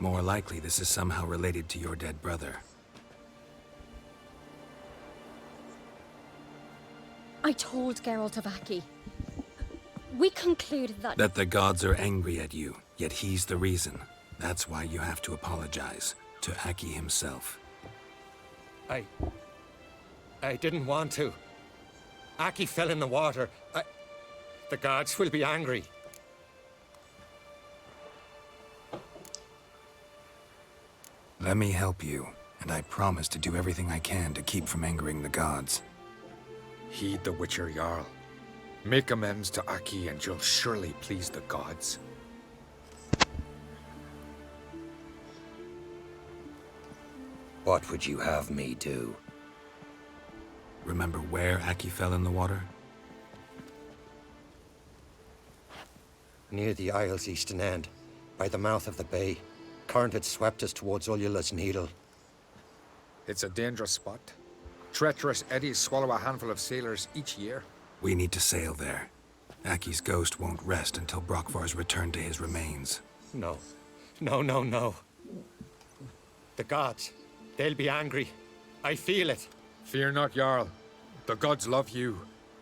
More likely this is somehow related to your dead brother. I told Geralt of Aki. We concluded that... That the gods are angry at you, yet he's the reason. That's why you have to apologize to Aki himself. I didn't want to. Aki fell in the water. The gods will be angry. Let me help you, and I promise to do everything I can to keep from angering the gods. Heed the Witcher, Jarl. Make amends to Aki and you'll surely please the gods. What would you have me do? Remember where Aki fell in the water? Near the Isle's eastern end, by the mouth of the bay. Current had swept us towards Ullula's Needle. It's a dangerous spot. Treacherous eddies swallow a handful of sailors each year. We need to sail there. Aki's ghost won't rest until Brokvar's returned to his remains. No. No. The gods, they'll be angry. I feel it. Fear not, Jarl. The gods love you,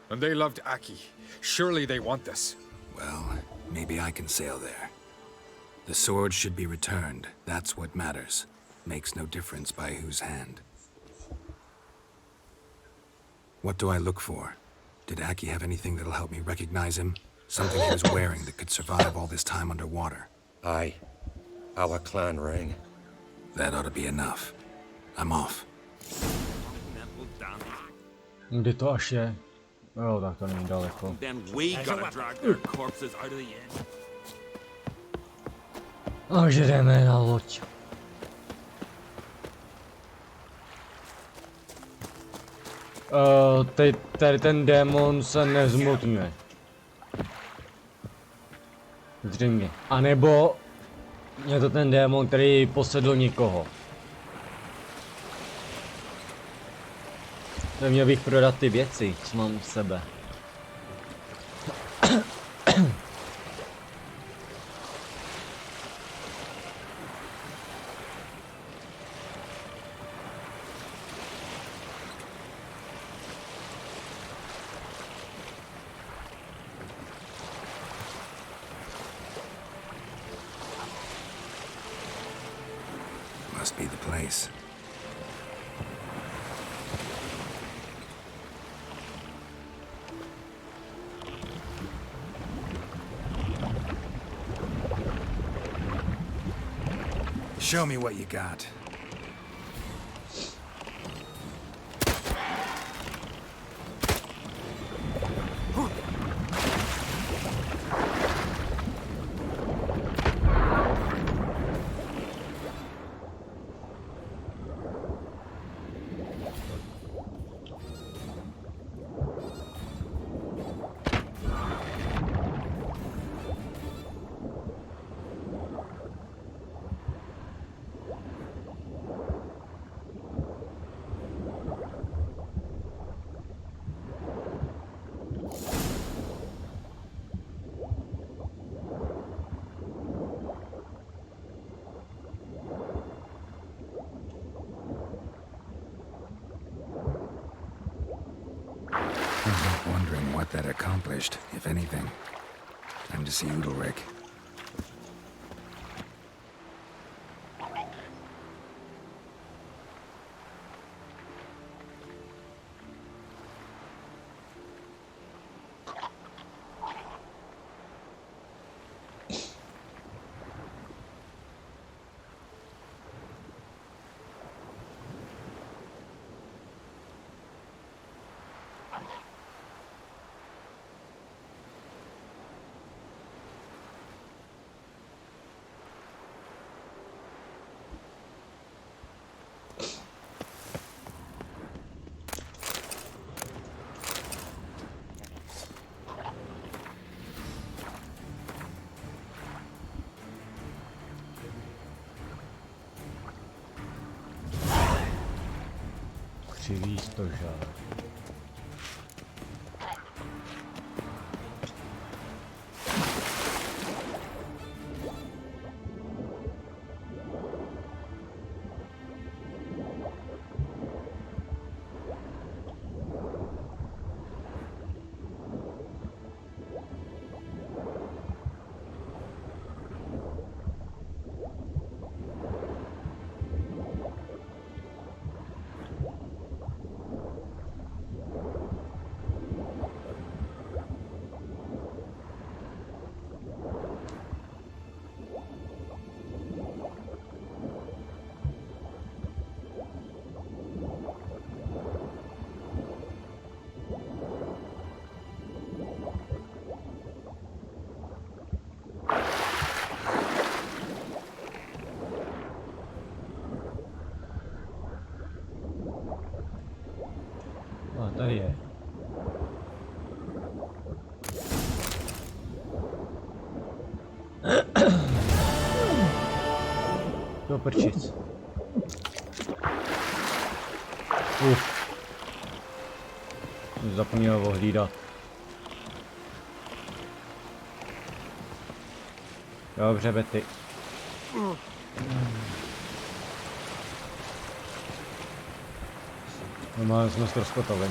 and they loved Aki. Surely they want this. Well, maybe I can sail there. The sword should be returned. That's what matters. Makes no difference by whose hand. What do I look for? Did Aki have anything that'll help me recognize him? Something he was wearing that could survive all this time underwater? Aye. Our clan ring. That ought to be enough. I'm off. Kdy to až je? Jo, tak to není daleko. Then we gotta drag their corpses out of the inn. Takže jdeme na loď. Tady ten démon se nezmutňuje. Zřejmě. A nebo je to ten démon, který posedl nikoho. Měl bych prodat ty věci, co mám v sebe. Must be the place. Show me what you got. that accomplished, if anything. Time to see Udalric. Křivý stožár. A tady je. Do prčic. Zapomněl ohlídat. Dobře, Betty. Normálně jsme ztroskotali.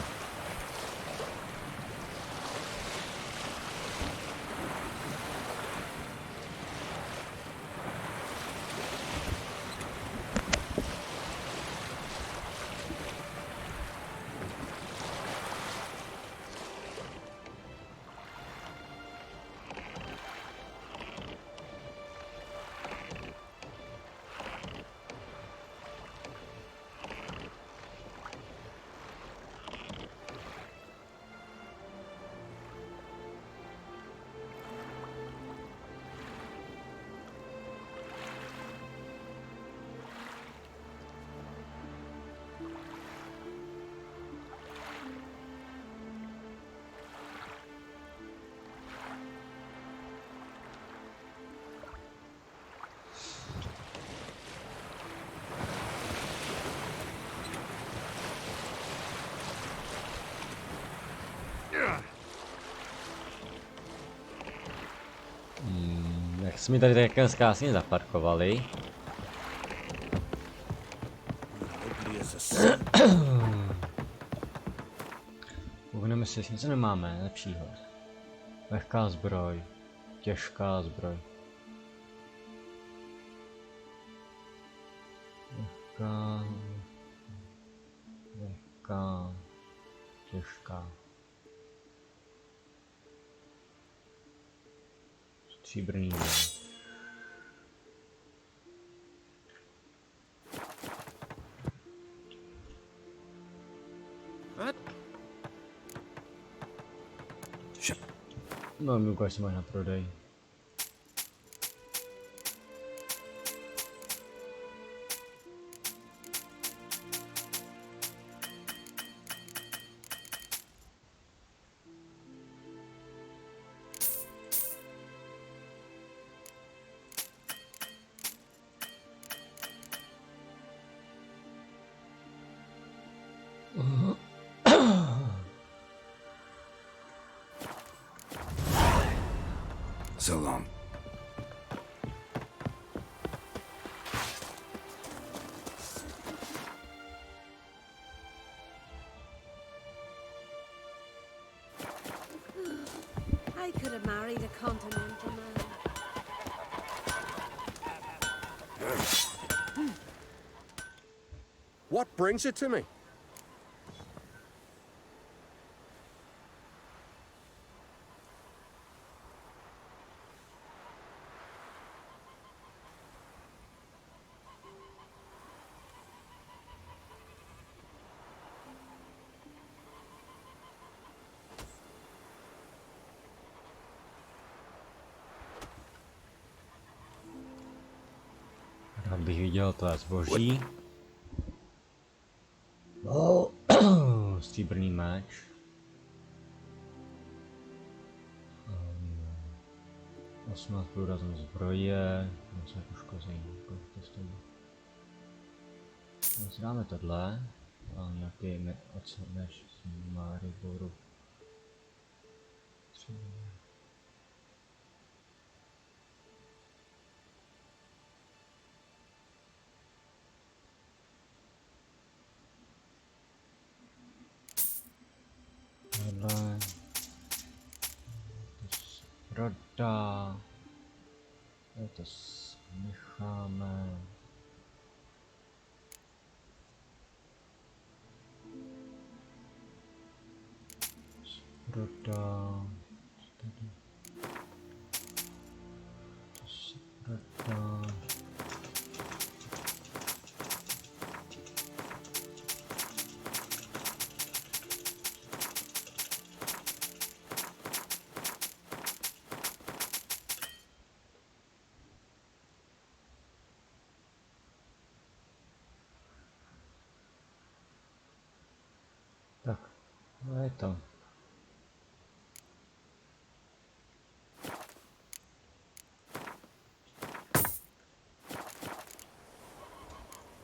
Jak jsme tady takhle krásně zaparkovali. Uhneme si, nic nemáme lepšího. Lehká zbroj, těžká zbroj. Lehká, těžká. Stříbrný. No, mi ukáž, co máš na prodej. So long. continental man. What brings it to me? Abych viděl to zboží. Stříbrný meč. 18 průrazů zbroje. Musíme poškození. Kolik to stojí? Dáme tohle. A nějaký než Máry boru. Tohle. Prodá. To necháme. Prodá. Tady. To se prodá. Tak, no je to.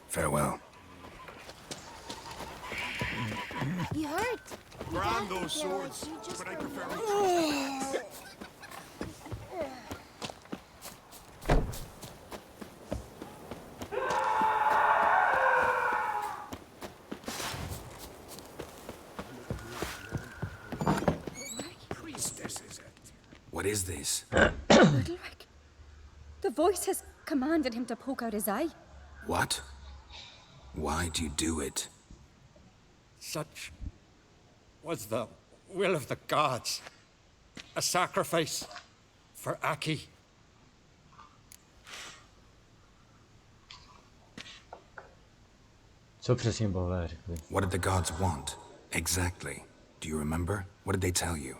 Farewell. You hurt? Brand those swords, but I prefer What is this? Udalric. The voice has commanded him to poke out his eye. What? Why do you do it? Such was the will of the gods. A sacrifice for Aki. Co přesně bohové řekli? What did the gods want? Exactly. Do you remember? What did they tell you?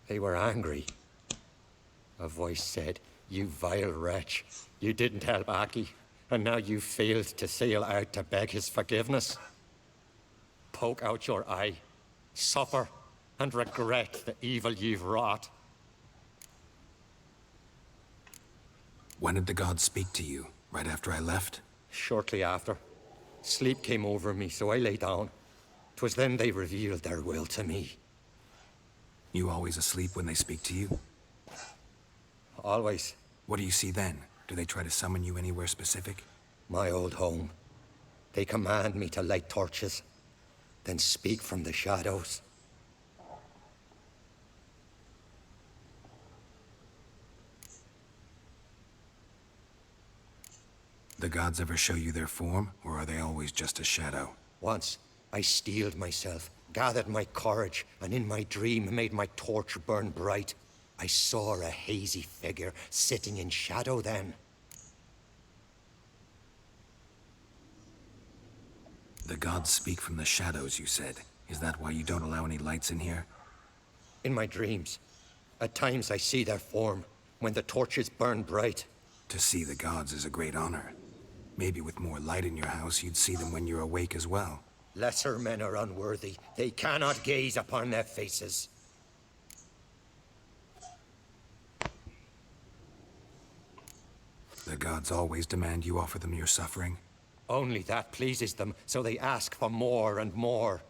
They were angry. A voice said, "You vile wretch, you didn't help Aki, and now you failed to sail out to beg his forgiveness. Poke out your eye, suffer, and regret the evil you've wrought." When did the gods speak to you? Right after I left? Shortly after. Sleep came over me, so I lay down. 'Twas then they revealed their will to me. You always asleep when they speak to you? Always. What do you see then? Do they try to summon you anywhere specific? My old home. They command me to light torches, then speak from the shadows. The gods ever show you their form, or are they always just a shadow? Once, I steeled myself, gathered my courage, and in my dream made my torch burn bright. I saw a hazy figure sitting in shadow then. The gods speak from the shadows, you said. Is that why you don't allow any lights in here? In my dreams. At times I see their form, when the torches burn bright. To see the gods is a great honor. Maybe with more light in your house, you'd see them when you're awake as well. Lesser men are unworthy. They cannot gaze upon their faces. The gods always demand you offer them your suffering? Only that pleases them, so they ask for more and more.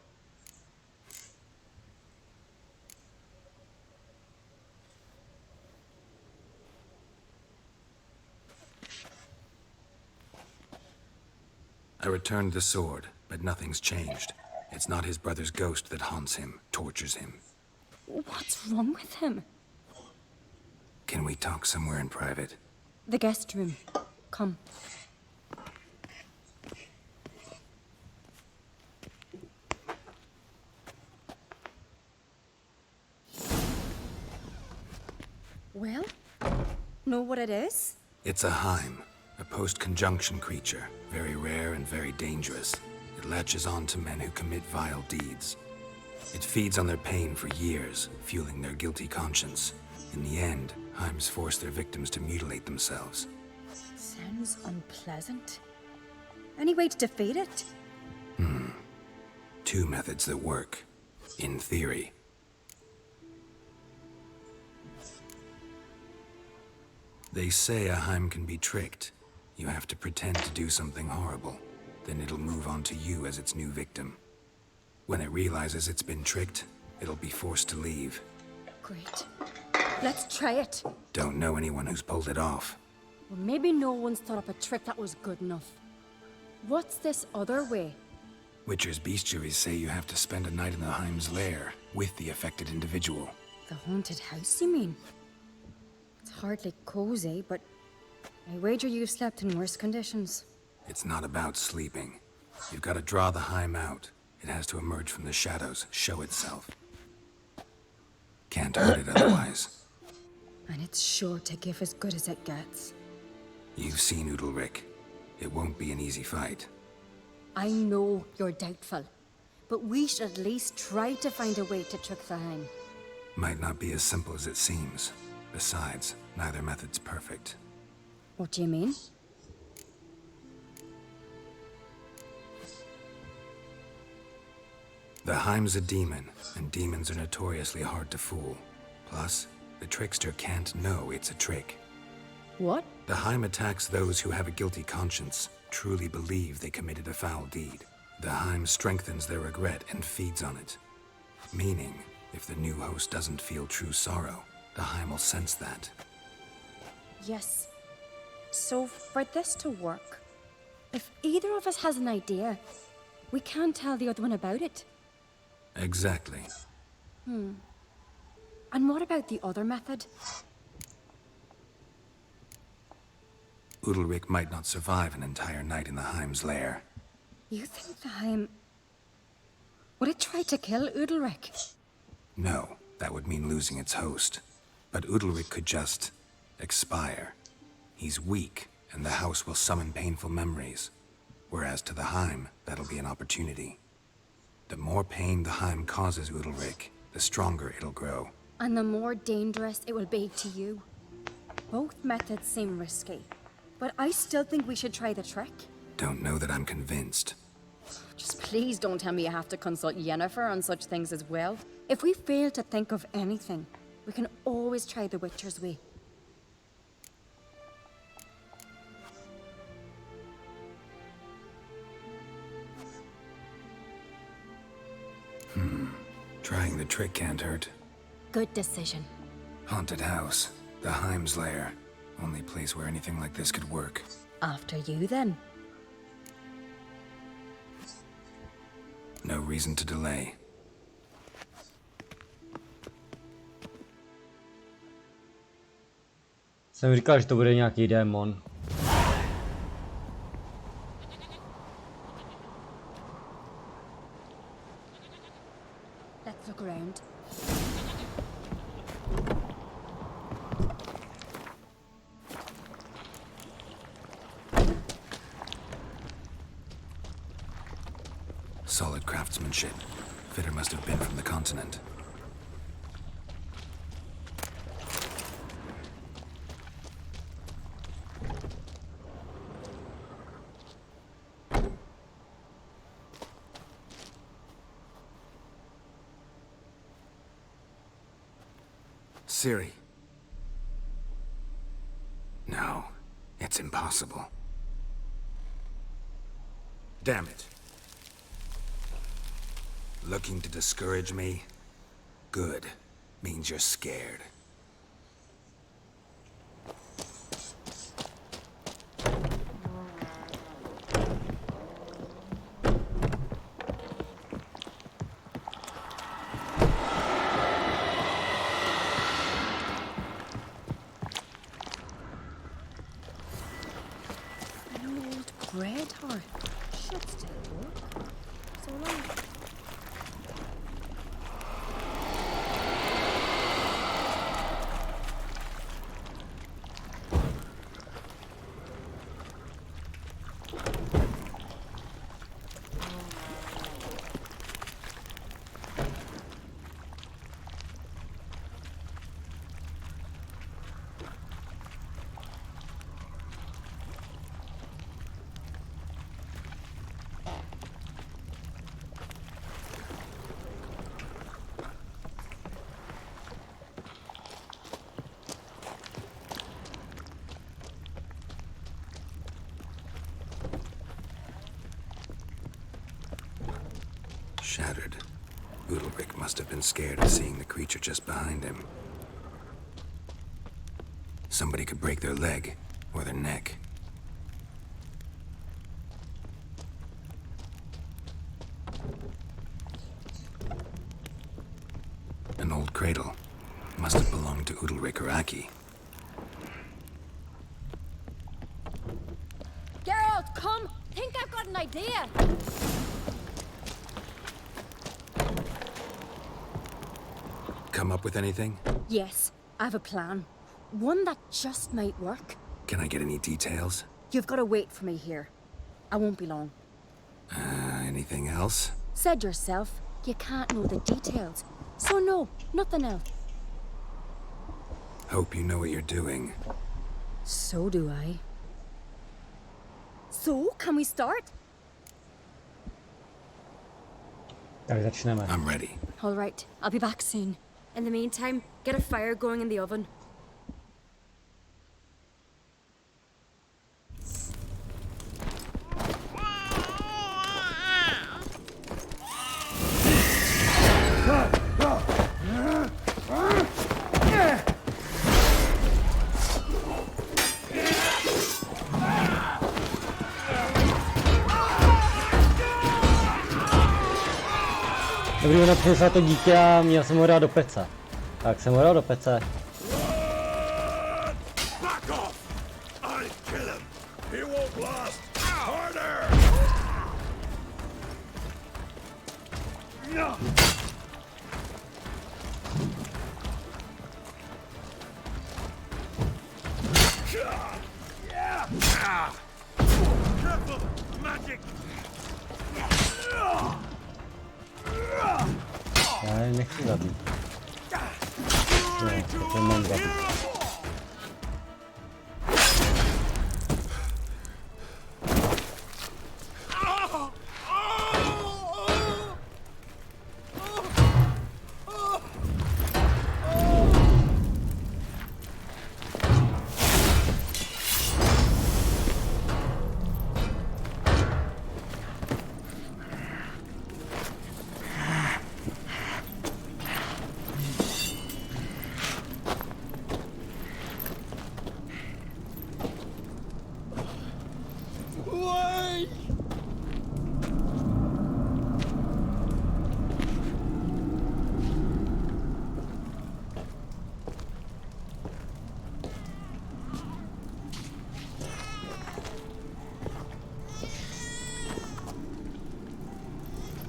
I returned the sword, but nothing's changed. It's not his brother's ghost that haunts him, tortures him. What's wrong with him? Can we talk somewhere in private? The guest room. Come. Well, know what it is? It's a Heim, a post-conjunction creature, very rare and very dangerous. It latches on to men who commit vile deeds. It feeds on their pain for years, fueling their guilty conscience. In the end, Heims force their victims to mutilate themselves. Sounds unpleasant. Any way to defeat it? Two methods that work, in theory. They say a Heim can be tricked. You have to pretend to do something horrible. Then it'll move on to you as its new victim. When it realizes it's been tricked, it'll be forced to leave. Great. Let's try it. Don't know anyone who's pulled it off. Well, maybe no one's thought up a trick that was good enough. What's this other way? Witcher's bestiaries say you have to spend a night in the Heim's lair with the affected individual. The haunted house, you mean? It's hardly cozy, but I wager you've slept in worse conditions. It's not about sleeping. You've got to draw the Heim out. It has to emerge from the shadows, show itself. Can't hurt it otherwise. And it's sure to give as good as it gets. You've seen Udalric. It won't be an easy fight. I know you're doubtful, but we should at least try to find a way to trick the Heim. Might not be as simple as it seems. Besides, neither method's perfect. What do you mean? The Heim's a demon, and demons are notoriously hard to fool. Plus, the trickster can't know it's a trick. What? The Heim attacks those who have a guilty conscience, truly believe they committed a foul deed. The Heim strengthens their regret and feeds on it. Meaning, if the new host doesn't feel true sorrow, the Heim will sense that. Yes. So for this to work, if either of us has an idea, we can't tell the other one about it. Exactly. And what about the other method? Udalric might not survive an entire night in the Heim's lair. You think the Heim... Would it try to kill Udalric? No, that would mean losing its host. But Udalric could just... expire. He's weak, and the house will summon painful memories. Whereas to the Heim, that'll be an opportunity. The more pain the Heim causes Udalric, the stronger it'll grow. And the more dangerous it will be to you. Both methods seem risky, but I still think we should try the trick. Don't know that I'm convinced. Just please don't tell me you have to consult Yennefer on such things as well. If we fail to think of anything, we can always try the Witcher's way. Trying the trick can't hurt. Good decision. Haunted house. The Heim's lair. Only place where anything like this could work. After you, then. No reason to delay. Jsem říkal, že to bude nějaký démon. Let's look around. Solid craftsmanship. Fitter must have been from the continent. Ciry. No, it's impossible. Damn it. Looking to discourage me? Good. Means you're scared. bread heart. Should still work. So long. Shattered. Udalric must have been scared of seeing the creature just behind him. Somebody could break their leg or their neck. An old cradle. Must have belonged to Udalric or Aki. Gerald, come! Think I've got an idea! Come up with anything? Yes, I have a plan. One that just might work. Can I get any details? You've got to wait for me here. I won't be long. Anything else? Said yourself, you can't know the details. So no, nothing else. Hope you know what you're doing. So do I. So, can we start? Tak začneme. I'm ready. All right, I'll be back soon. In the meantime, get a fire going in the oven. Dobrý, ona přinesla to dítě a měl jsem ho dát do pece. Tak jsem ho dal do pece. Back off! I'll kill him. He won't last. Harder! No. Careful! Magic! Já je nechci zabít. No, to mám zabít.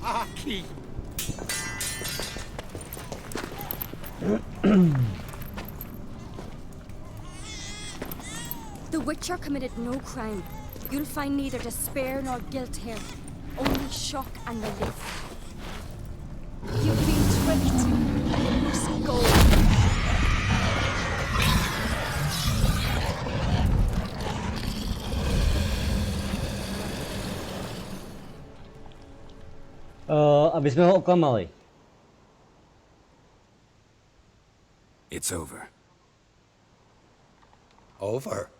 Aki! The Witcher committed no crime. You'll find neither despair nor guilt here. Only shock and relief. You've been tricked. You must go. Aby jsme ho oklamali. It's over. Over?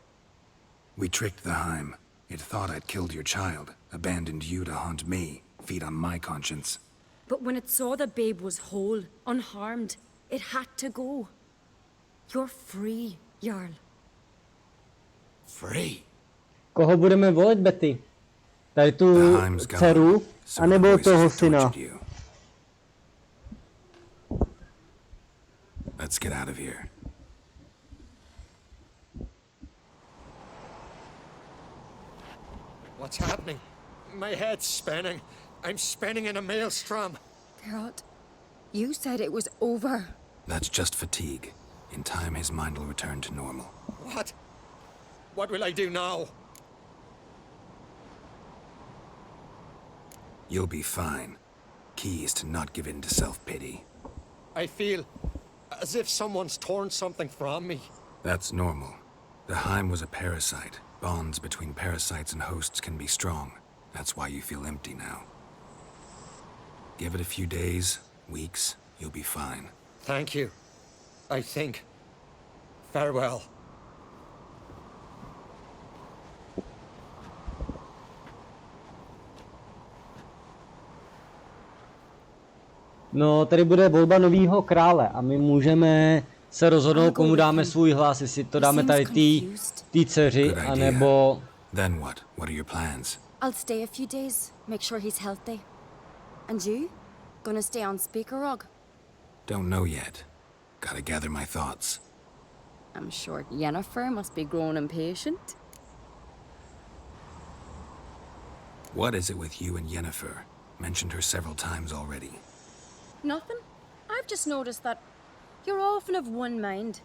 We tricked the Heim. It thought I'd killed your child, abandoned you to haunt me, feed on my conscience. But when it saw the babe was whole, unharmed, it had to go. You're free, Jarl. Free? Koho budeme volit, Betty? Tady tu dceru, anebo toho syna? Let's get out of here. What's happening? My head's spinning. I'm spinning in a maelstrom. Gerald, you said it was over. That's just fatigue. In time, his mind will return to normal. What? What will I do now? You'll be fine. Key is to not give in to self-pity. I feel as if someone's torn something from me. That's normal. The Heim was a parasite. Bonds between parasites and hosts can be strong. That's why you feel empty now. Give it a few days, weeks, you'll be fine. Thank you. I think. Farewell. No, tady bude volba nového krále a my můžeme se rozhodnout, komu dáme svůj hlas, jestli to dáme tady té dceři, anebo... Then what? What are your plans? I'll stay a few days, make sure he's healthy. And you? Gonna stay on Speaker Rog? Don't know yet. Gotta gather my thoughts. I'm sure Yennefer must be growing impatient. What is it with you and Yennefer? Mentioned her several times already. Nothing. I've just noticed that you're often of one mind.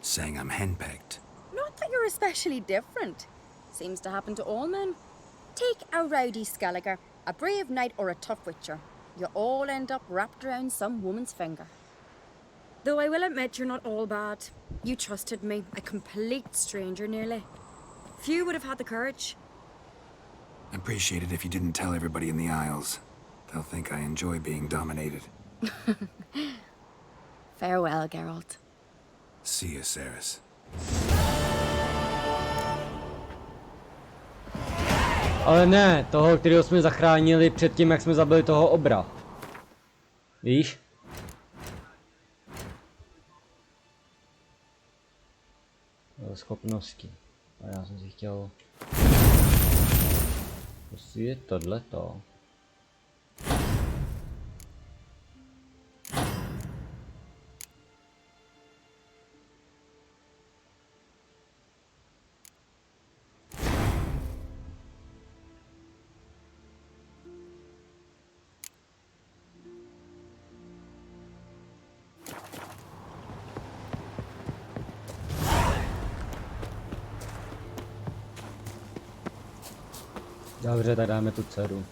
Saying I'm henpecked. Not that you're especially different. Seems to happen to all men. Take a rowdy Skelliger, a brave knight or a tough witcher. You all end up wrapped around some woman's finger. Though I will admit you're not all bad. You trusted me, a complete stranger nearly. Few would have had the courage. I'd appreciate it if you didn't tell everybody in the Isles. They'll think I enjoy being dominated. Farewell, Gerald. See you, Ceres. Ale ne, toho, kterého jsme zachránili před tím, jak jsme zabili toho obra. Víš? Schopnosti. A já jsem si chtěl... Prostě je tohleto. Dobře, tak dáme tu dceru.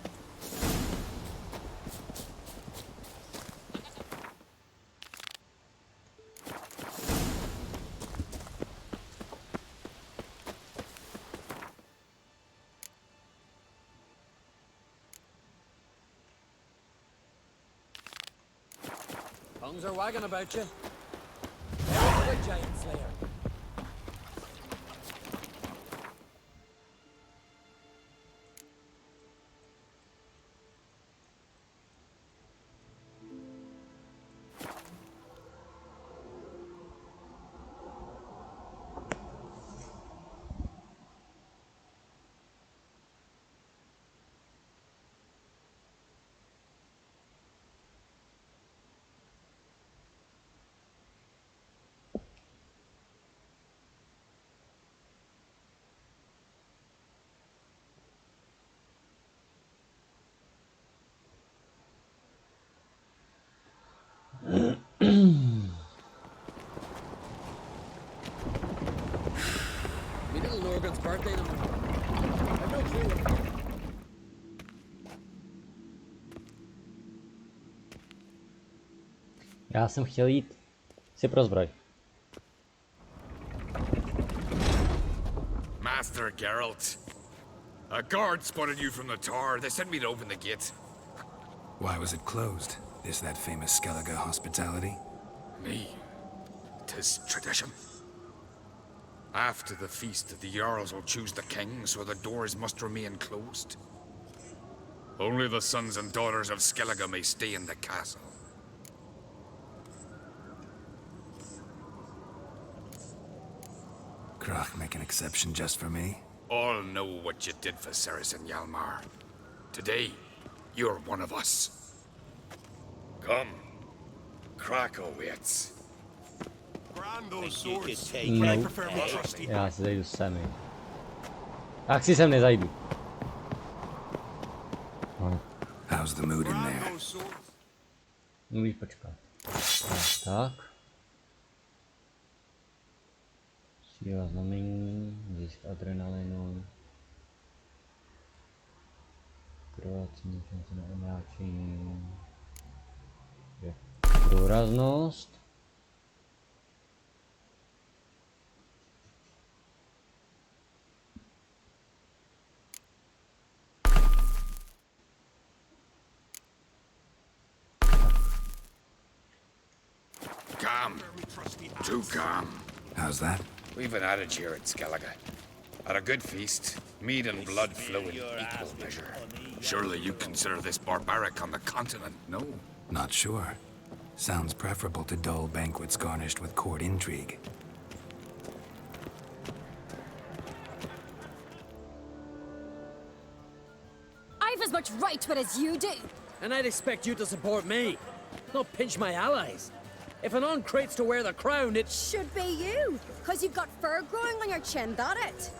Tongues are wagging about you. There's the giant slayer. Me little Norgan's birthday tomorrow. I've no clue what. Já jsem chtěl jít si pro zbroj. Master Gerald. A guard spotted you from the tower. They said we'd open the gate. Why was it closed? Is that famous Skellige hospitality? Me. 'Tis tradition. After the feast, the Jarls will choose the king, so the doors must remain closed. Only the sons and daughters of Skellige may stay in the castle. Krach make an exception just for me? All know what you did for Ceres and Hjalmar. Today, you're one of us. Come. Krakow waits. No, já si zajdu sami. Tak si sem nezajdu. Ano. How's the mood in there? Můžeš počkat. Tak. Síla znamení, zisk adrenalinu. Krvácení, šance na omráčení. Průraznost. Calm. Too calm. How's that? We've an adage here at Skellige. At a good feast, meat and blood flow in equal measure. Surely you consider this barbaric on the continent, no? Not sure. Sounds preferable to dull banquets garnished with court intrigue. I've as much right to it as you do. And I'd expect you to support me, not pinch my allies. If an uncrate's to wear the crown, it should be you, because you've got fur growing on your chin, that it?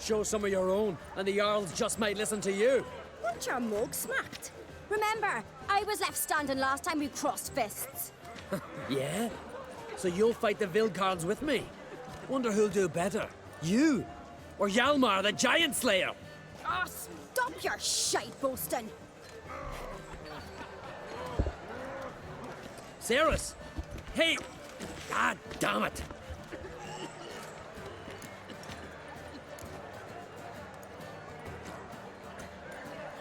Show some of your own, and the Jarls just might listen to you. Want your mug smacked? Remember, I was left standing last time we crossed fists. Yeah? So you'll fight the Vilcards with me? Wonder who'll do better, you or Hjalmar, the Giant Slayer? Ah, stop your shite boasting. Cerys! Hey! God damn it!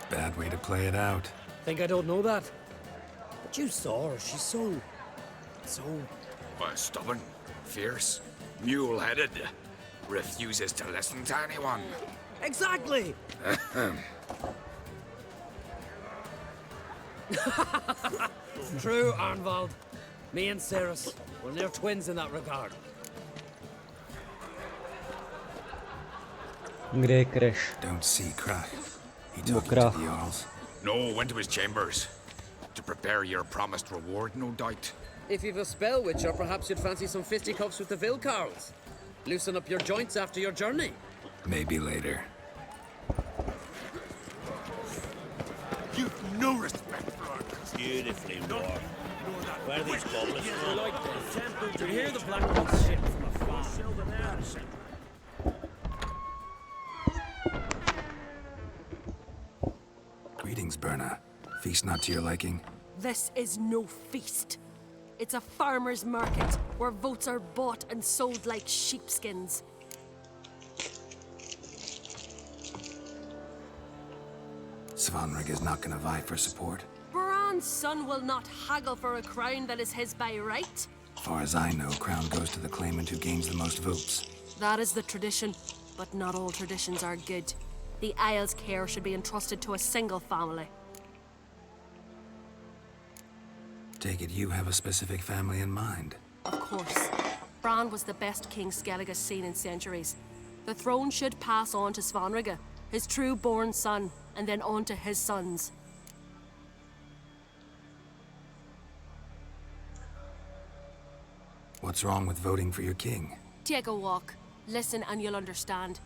Bad way to play it out. Think I don't know that? But you saw her, she's so... Stubborn, fierce, mule-headed. Refuses to listen to anyone. Exactly! True, Arnvald. Me and Cerys, we're near twins in that regard. Kde je Crash? Don't see Crack. He took Krach. it to the Jarls. No, went to his chambers. To prepare your promised reward, no doubt. If you've a spell witcher, perhaps you'd fancy some fisticuffs with the Vilcarls. Loosen up your joints after your journey. Maybe later. You've no respect for our beautifully warm. Where are these goblins from? Do you hear the black ones shit from afar? Greetings, Berna. Feast not to your liking? This is no feast. It's a farmer's market where votes are bought and sold like sheepskins. Svanrig is not gonna vie for support. Bran's son will not haggle for a crown that is his by right. Far as I know, crown goes to the claimant who gains the most votes. That is the tradition, but not all traditions are good. The Isle's care should be entrusted to a single family. Take it you have a specific family in mind. Of course. Bran was the best king Skellige has seen in centuries. The throne should pass on to Svanrige, his true-born son, and then on to his sons. What's wrong with voting for your king? Take a walk. Listen and you'll understand.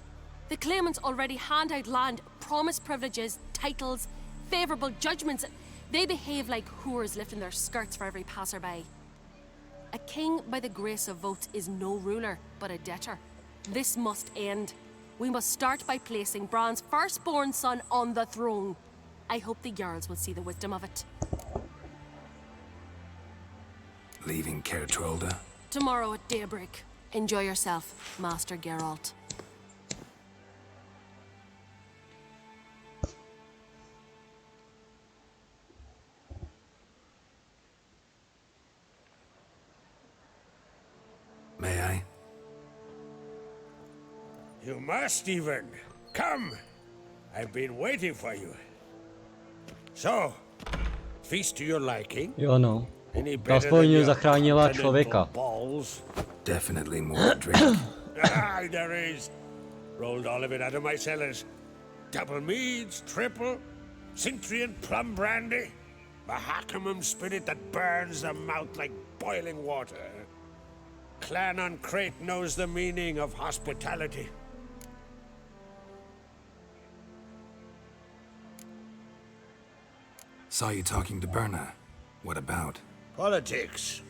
The claimants already hand out land, promise privileges, titles, favourable judgments. They behave like whores lifting their skirts for every passerby. A king by the grace of votes is no ruler, but a debtor. This must end. We must start by placing Bran's firstborn son on the throne. I hope the Jarls will see the wisdom of it. Leaving Caer Trolda? Tomorrow at daybreak. Enjoy yourself, Master Gerald. May I? You must even. Come! I've been waiting for you. So, feast to your liking? Jo no. Any Ta better aspoň than your zachránila continental člověka. balls? Definitely more drink. There is. Rolled all of it out of my cellars. Double meads, triple, Cintrian plum brandy, Mahakimum spirit that burns the mouth like boiling water. Clan on Crate knows the meaning of hospitality. Saw you talking to Berna. What about? Politics.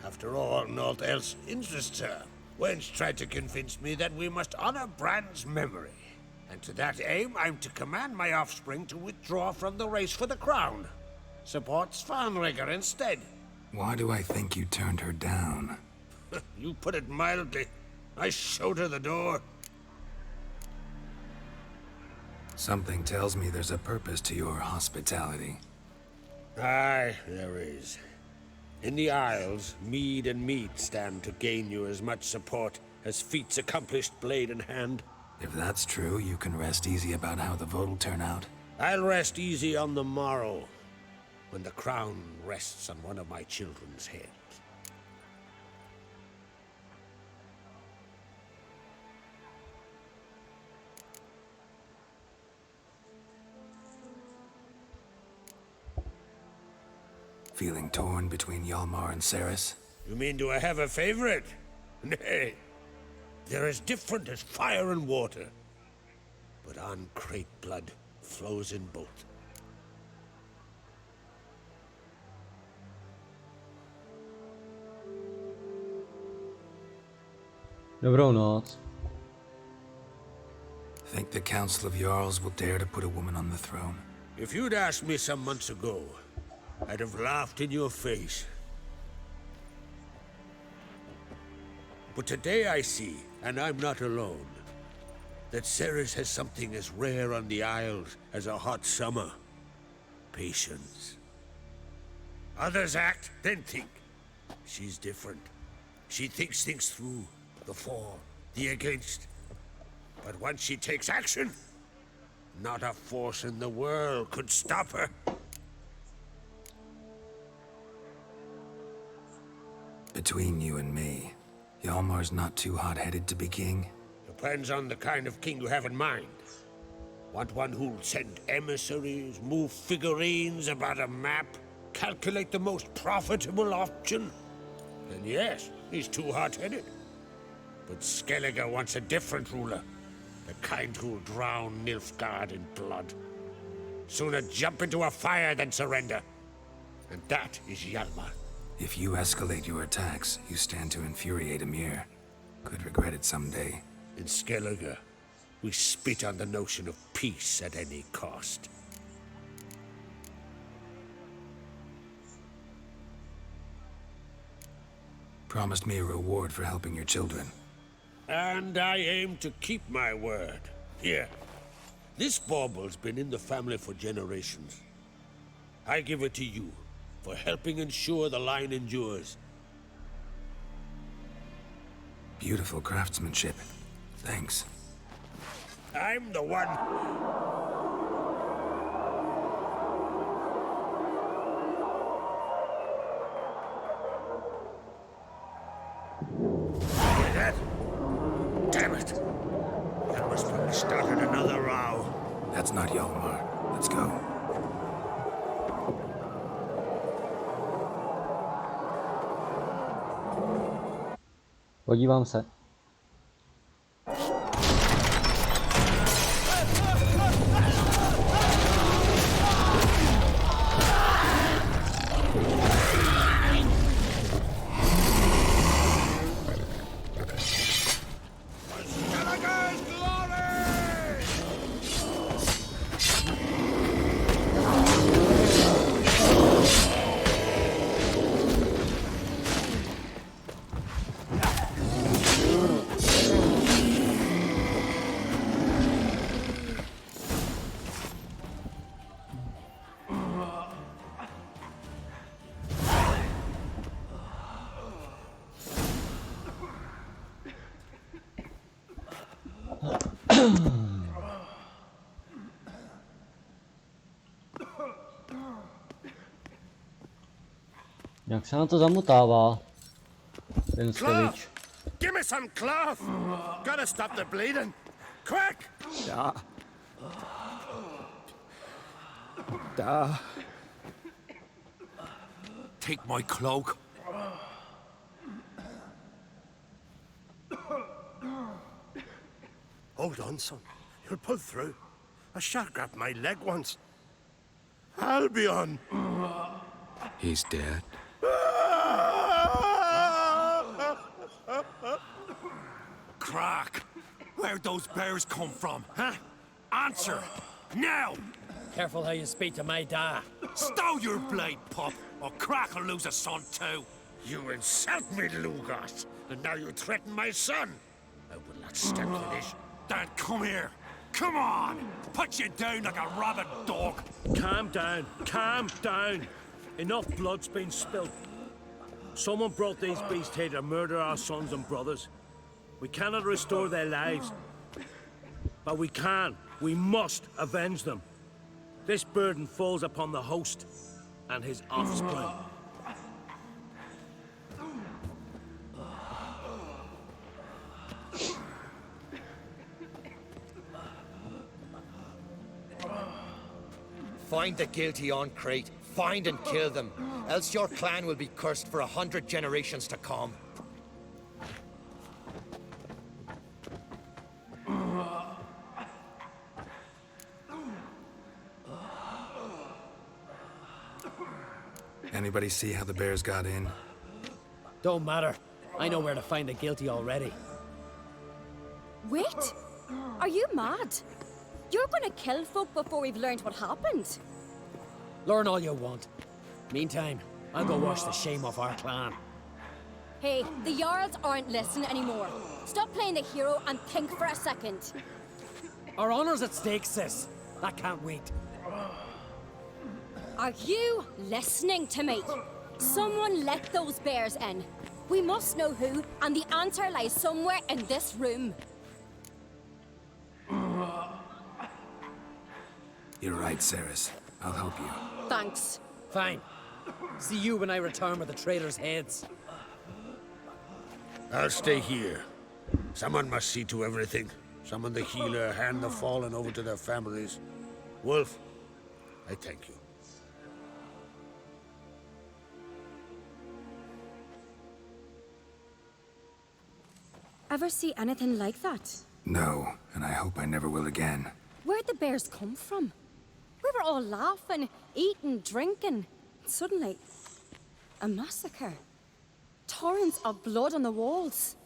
After all, naught else interests her. Wench tried to convince me that we must honor Bran's memory. And to that aim, I'm to command my offspring to withdraw from the race for the crown. Support Svanrigger instead. Why do I think you turned her down? You put it mildly. I showed her the door. Something tells me there's a purpose to your hospitality. Aye, there is. In the Isles, mead and meat stand to gain you as much support as feats accomplished blade in hand. If that's true, you can rest easy about how the vote'll turn out. I'll rest easy on the morrow, when the crown rests on one of my children's heads. Feeling torn between Hjalmar and Ceres? You mean, do I have a favorite? Nay. They're as different as fire and water. But An-Krayt blood flows in both. Dobrou noc. Think the Council of Jarls will dare to put a woman on the throne? If you'd asked me some months ago, I'd have laughed in your face. But today I see, and I'm not alone, that Ceres has something as rare on the Isles as a hot summer. Patience. Others act, then think. She's different. She thinks things through. The for, the against. But once she takes action, not a force in the world could stop her. Between you and me, Hjalmar's not too hot-headed to be king? Depends on the kind of king you have in mind. Want one who'll send emissaries, move figurines about a map, calculate the most profitable option? Then yes, he's too hot-headed. But Skellige wants a different ruler. The kind who'll drown Nilfgaard in blood. Sooner jump into a fire than surrender. And that is Hjalmar. If you escalate your attacks, you stand to infuriate Emir. Could regret it someday. In Skellige, we spit on the notion of peace at any cost. Promised me a reward for helping your children. And I aim to keep my word. Here. This bauble's been in the family for generations. I give it to you, for helping ensure the line endures. Beautiful craftsmanship. Thanks. I'm the one. Hear that? Damn it! That must have started another row. That's not Hjalmar. Let's go. Podívám se. Jak se na to zamotává? Ten stevič. Give me some cloth! Gotta stop the bleeding! Quick! Take my cloak. Hold on, son. You'll pull through. A shark grabbed my leg once. Albion! He's dead. Crack! Where'd those bears come from, huh? Answer! Now! Careful how you speak to my da. Stow your blade, pup, or Crack will lose a son too. You insult me, Lugos, and now you threaten my son. I will not stand for this. Dan, come here. Come on! Put you down like a rabid dog. Calm down. Calm down. Enough blood's been spilled. Someone brought these beasts here to murder our sons and brothers. We cannot restore their lives. But we can. We must avenge them. This burden falls upon the host and his offspring. Find the guilty on Crete. Find and kill them. Else your clan will be cursed for 100 generations to come. Anybody see how the bears got in? Don't matter. I know where to find the guilty already. Wait! Are you mad? You're gonna kill folk before we've learned what happened. Learn all you want. Meantime, I'll go wash the shame off our clan. Hey, the Jarls aren't listening anymore. Stop playing the hero and think for a second. Our honor's at stake, sis. That can't wait. Are you listening to me? Someone let those bears in. We must know who, and the answer lies somewhere in this room. You're right, Ceres. I'll help you. Thanks. Fine. See you when I return with the traitors' heads. I'll stay here. Someone must see to everything. Summon the healer, hand the fallen over to their families. Wolf, I thank you. Ever see anything like that? No, and I hope I never will again. Where'd the bears come from? We were all laughing, eating, drinking. Suddenly, a massacre. Torrents of blood on the walls.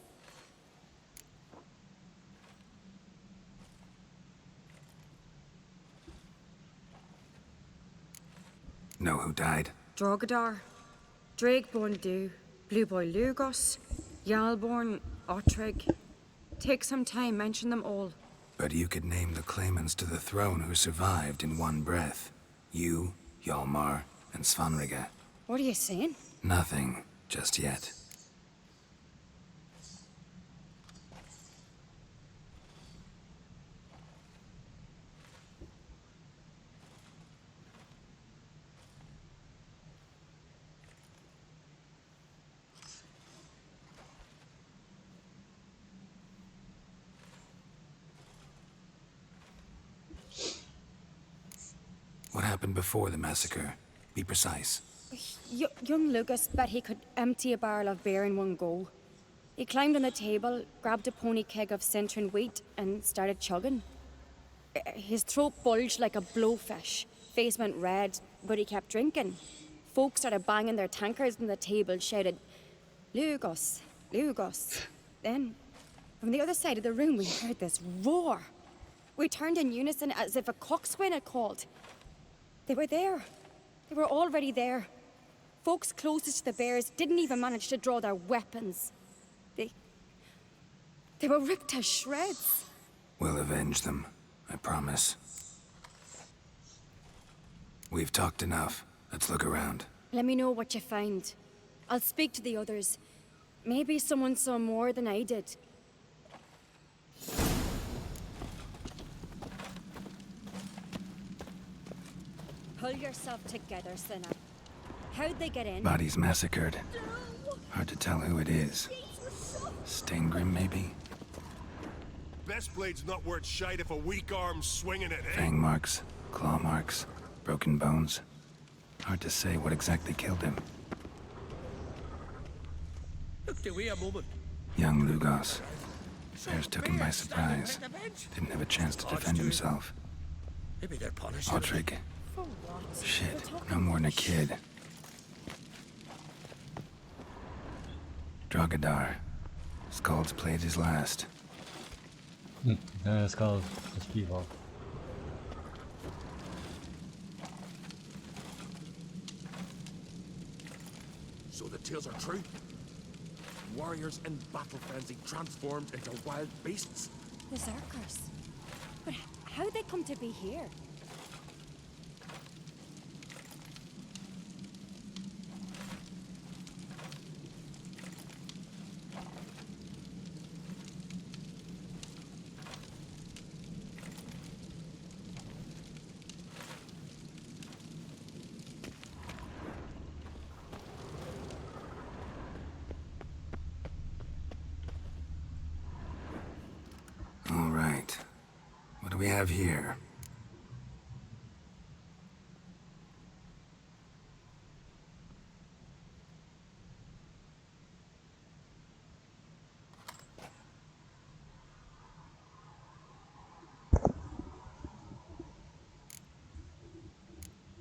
Know who died? Drogadar, Drakeborn Du, Blue Boy Lugos, Yalborn, Ottrig. Take some time, mention them all. But you could name the claimants to the throne who survived in one breath. You, Hjalmar, and Svanrige. What are you saying? Nothing, just yet. What happened before the massacre? Be precise. Young Lucas bet he could empty a barrel of beer in one go. He climbed on the table, grabbed a pony keg of Cintron wheat, and started chugging. His throat bulged like a blowfish. Face went red, but he kept drinking. Folks started banging their tankards on the table, shouted, "Lugos, Lugos." Then, from the other side of the room, we heard this roar. We turned in unison as if a coxswain had called. They were there. They were already there. Folks closest to the bears didn't even manage to draw their weapons. They were ripped to shreds. We'll avenge them, I promise. We've talked enough. Let's look around. Let me know what you find. I'll speak to the others. Maybe someone saw more than I did. Pull yourself together, Sinner. How'd they get in? Bodies massacred. Hard to tell who it is. Stingrim, maybe? Best blade's not worth shite if a weak arm's swinging it, eh? Fang marks, claw marks, broken bones. Hard to say what exactly killed him. Look, do we a moment? Young Lugos. Bears took him by surprise. Didn't have a chance to defend himself. Maybe they're punishing him. Ottrig, For what? Shit, no more than a kid. Drogadar. Skald's played his last. Skald, zaspíval. So the tales are true? Warriors in battle frenzy transformed into wild beasts? Berserkers. But how'd they come to be here? All right. What do we have here?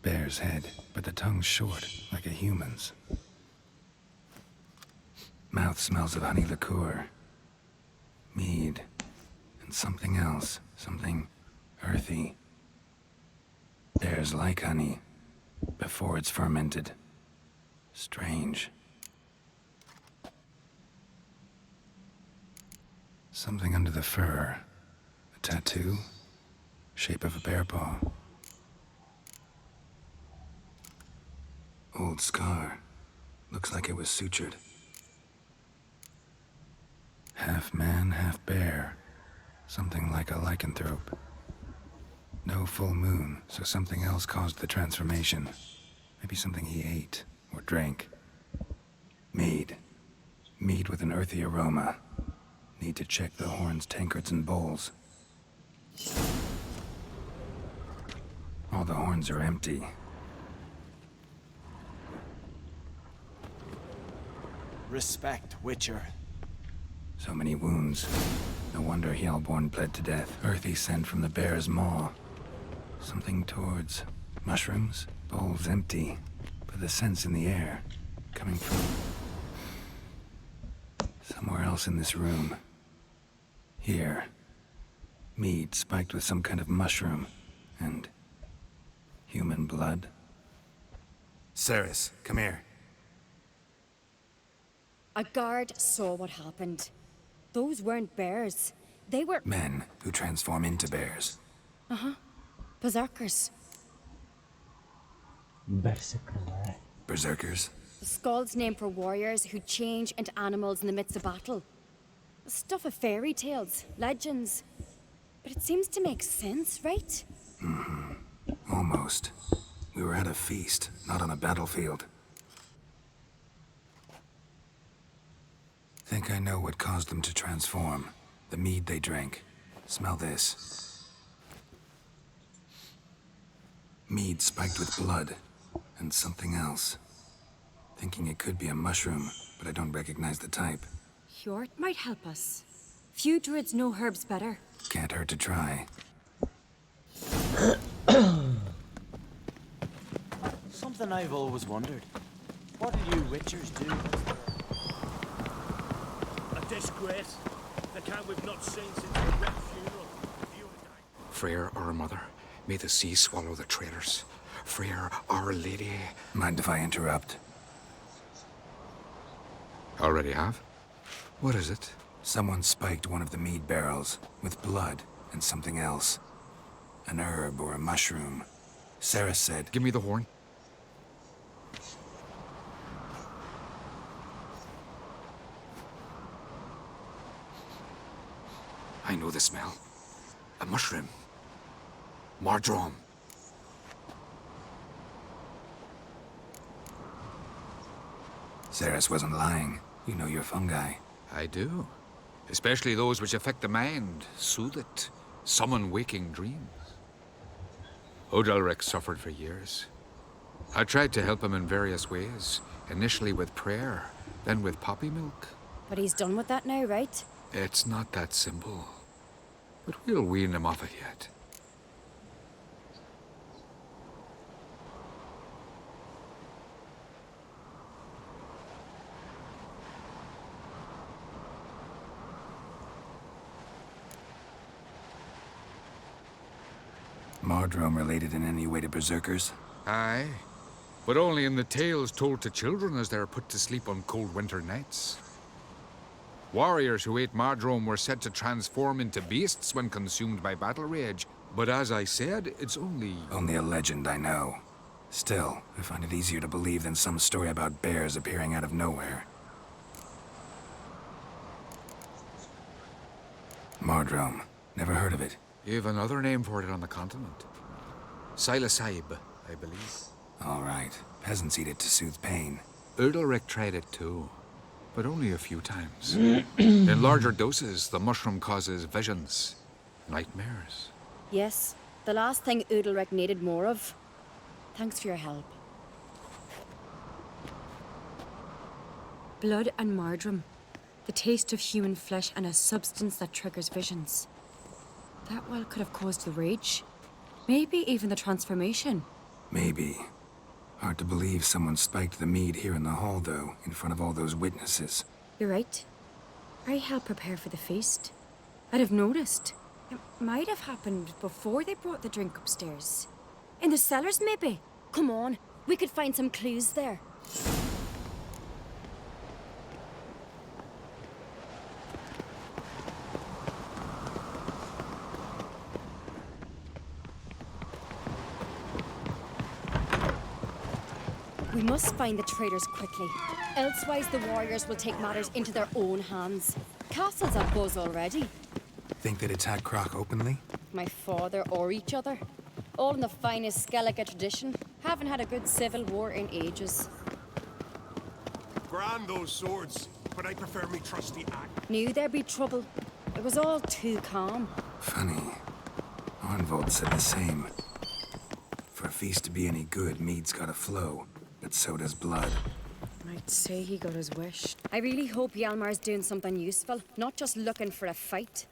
Bear's head, but the tongue's short, like a human's. Mouth smells of honey liqueur. Mead. And something else. Something earthy. Bears like honey. Before it's fermented. Strange. Something under the fur. A tattoo. Shape of a bear paw. Old scar. Looks like it was sutured. Half man, half bear. Something like a lycanthrope. No full moon, so something else caused the transformation. Maybe something he ate or drank. Mead. Mead with an earthy aroma. Need to check the horns, tankards, and bowls. All the horns are empty. Respect, Witcher. So many wounds. No wonder Hellborn bled to death. Earthy scent from the bear's maw. Something towards mushrooms. Bowls empty, but the scent's in the air. Coming from somewhere else in this room. Here. Mead spiked with some kind of mushroom. And human blood. Ceres, come here. A guard saw what happened. Those weren't bears. They were... Men who transform into bears. Uh-huh. Berserkers. Berserkers? The Skald's name for warriors who change into animals in the midst of battle. The stuff of fairy tales, legends. But it seems to make sense, right? Mm-hmm. Almost. We were at a feast, not on a battlefield. Think I know what caused them to transform. The mead they drank. Smell this. Mead spiked with blood. And something else. Thinking it could be a mushroom, but I don't recognize the type. Hjort might help us. Few druids know herbs better. Can't hurt to try. Something I've always wondered. What do you Witchers do? A disgrace. The kind we've not seen since the Red funeral. Freyr, our mother, may the sea swallow the traitors. Freyr, our lady. Mind if I interrupt? Already have? What is it? Someone spiked one of the mead barrels with blood and something else. An herb or a mushroom. Sarah said... Give me the horn. I know the smell. A mushroom. Mardrome. Ceres wasn't lying. You know your fungi. I do. Especially those which affect the mind, soothe it, summon waking dreams. Odalric suffered for years. I tried to help him in various ways, initially with prayer, then with poppy milk. But he's done with that now, right? It's not that simple. But we'll wean him off it yet. Mardrome related in any way to berserkers? Aye, but only in the tales told to children as they are put to sleep on cold winter nights. Warriors who ate Mardrome were said to transform into beasts when consumed by battle rage, but as I said, it's only... Only a legend, I know. Still, I find it easier to believe than some story about bears appearing out of nowhere. Mardrome. Never heard of it. You've another name for it on the continent. Silasaib, I believe. All right. Peasants eat it to soothe pain. Udalric tried it too, but only a few times. In larger doses, the mushroom causes visions, nightmares. Yes, the last thing Udalric needed more of. Thanks for your help. Blood and Mardrome. The taste of human flesh and a substance that triggers visions. That well could have caused the rage. Maybe even the transformation. Maybe. Hard to believe someone spiked the mead here in the hall, though, in front of all those witnesses. You're right. I helped prepare for the feast. I'd have noticed. It might have happened before they brought the drink upstairs. In the cellars, maybe? Come on, we could find some clues there. We must find the traitors quickly. Elsewise, the warriors will take matters into their own hands. Castle's a buzz already. Think they'd attack Croc openly? My father or each other. All in the finest Skellige tradition. Haven't had a good civil war in ages. Grand those swords, but I prefer me trusty axe. Knew there'd be trouble. It was all too calm. Funny. Arnvold said the same. For a feast to be any good, mead's gotta flow. But so does blood. I'd say he got his wish. I really hope Hjalmar's doing something useful, not just looking for a fight.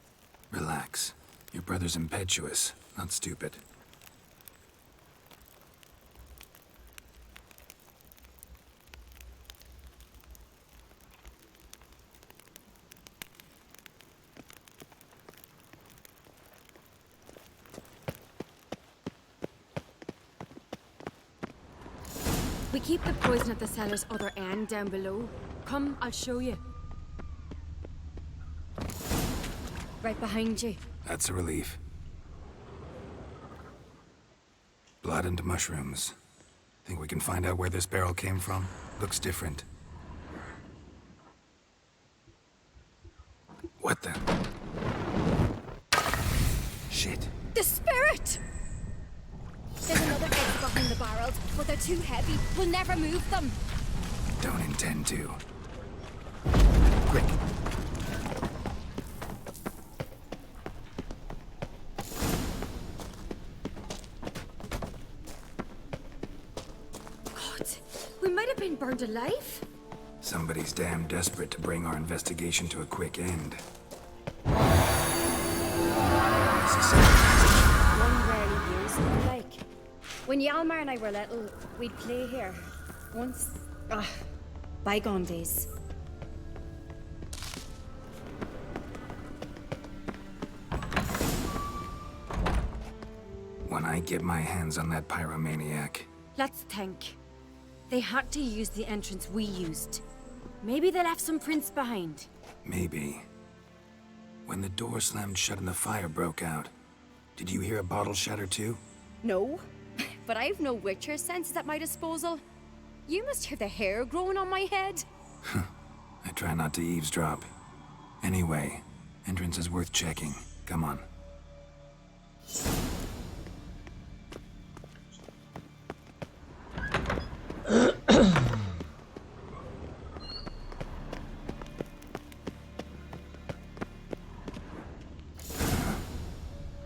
Relax. Your brother's impetuous, not stupid. We keep the poison at the cellar's other end down below. Come, I'll show you. Right behind you. That's a relief. Blood and mushrooms. Think we can find out where this barrel came from? Looks different. What the? Shit. The spirit! There's another exit behind the barrels, but they're too heavy. We'll never move them. Don't intend to. Quick. God, we might have been burned alive. Somebody's damn desperate to bring our investigation to a quick end. One rarely used, like. When Hjalmar and I were little, we'd play here. Once. Bygone days. When I get my hands on that pyromaniac. Let's think. They had to use the entrance we used. Maybe they left some prints behind. Maybe. When the door slammed shut and the fire broke out, did you hear a bottle shatter too? No, but I've no Witcher senses at my disposal. You must hear the hair growing on my head. I try not to eavesdrop. Anyway, entrance is worth checking. Come on.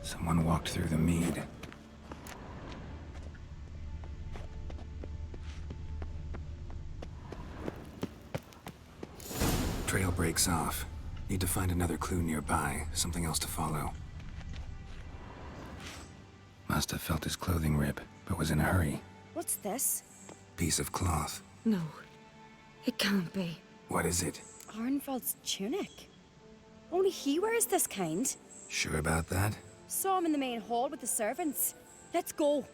Someone walked through the mead. Trail breaks off. Need to find another clue nearby, something else to follow. Must have felt his clothing rip, but was in a hurry. What's this? Piece of cloth. No, it can't be. What is it? Arnvald's tunic. Only he wears this kind. Sure about that? Saw him in the main hall with the servants. Let's go.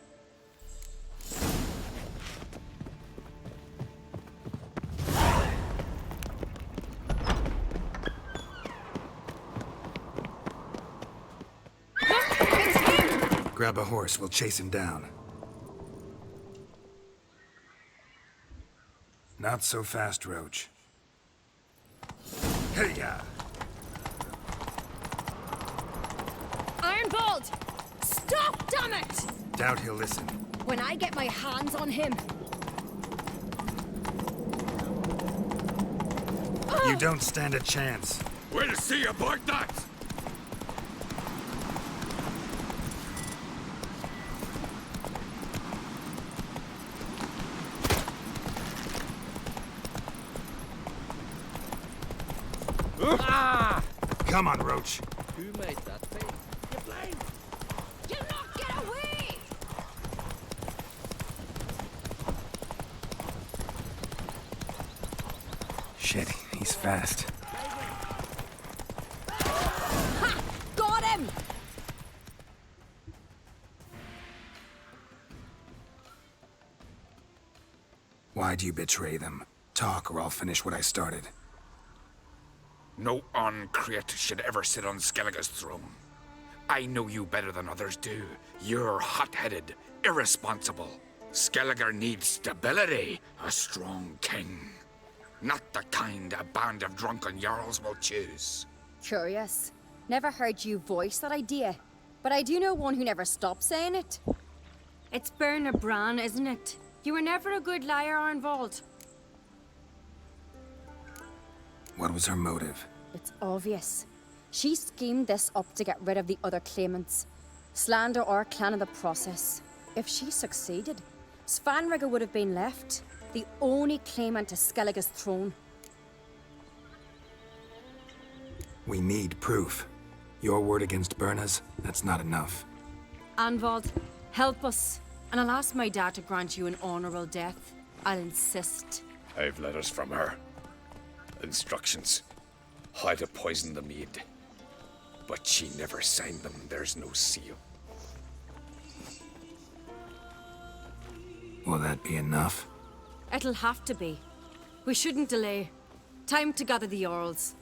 Grab a horse, we'll chase him down. Not so fast, Roach. Hey-ya! Ironbolt! Stop, damn it! Doubt he'll listen. When I get my hands on him. You don't stand a chance. We'll see about that! Come on, Roach. Who made that thing? You're blind! You'll not get away! Shit, he's fast. Ha! Got him! Why'd you betray them? Talk, or I'll finish what I started. No uncreate should ever sit on Skellige's throne. I know you better than others do. You're hot-headed, irresponsible. Skellige needs stability, a strong king. Not the kind a band of drunken jarls will choose. Curious. Never heard you voice that idea. But I do know one who never stops saying it. It's Berna Bran, isn't it? You were never a good liar, Arnvald. What was her motive? It's obvious. She schemed this up to get rid of the other claimants. Slander our clan in the process. If she succeeded, Svanrige would have been left, the only claimant to Skellige's throne. We need proof. Your word against Berna's, that's not enough. Anvald, help us, and I'll ask my dad to grant you an honorable death. I'll insist. I've letters from her. Instructions. How to poison the mead. But she never signed them. There's no seal. Will that be enough? It'll have to be. We shouldn't delay. Time to gather the Jarls.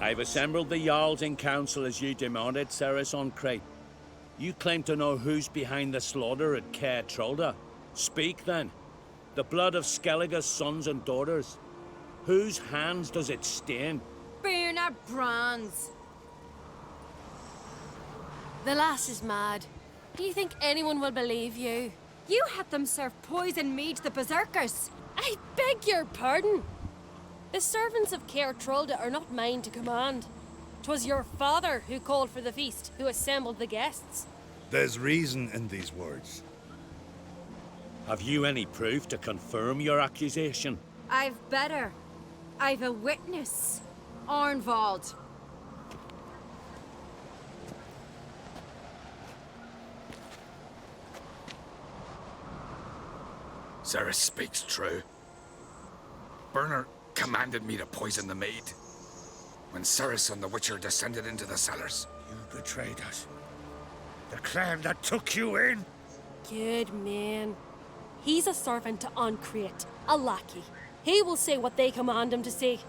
I've assembled the Jarls in council as you demanded, Ceres on Crate. You claim to know who's behind the slaughter at Caer Trolda. Speak then. The blood of Skellige's sons and daughters. Whose hands does it stain? Berna Bran's. The lass is mad. Do you think anyone will believe you? You had them serve poison mead to the berserkers. I beg your pardon. The servants of Caer Trolda are not mine to command. 'Twas your father who called for the feast, who assembled the guests. There's reason in these words. Have you any proof to confirm your accusation? I've better. I've a witness. Arnvald. Ceres speaks true. Berner commanded me to poison the maid. When Ceres and the Witcher descended into the cellars. You betrayed us. The clan that took you in. Good man. He's a servant to Ancrate, a lackey. He will say what they command him to say.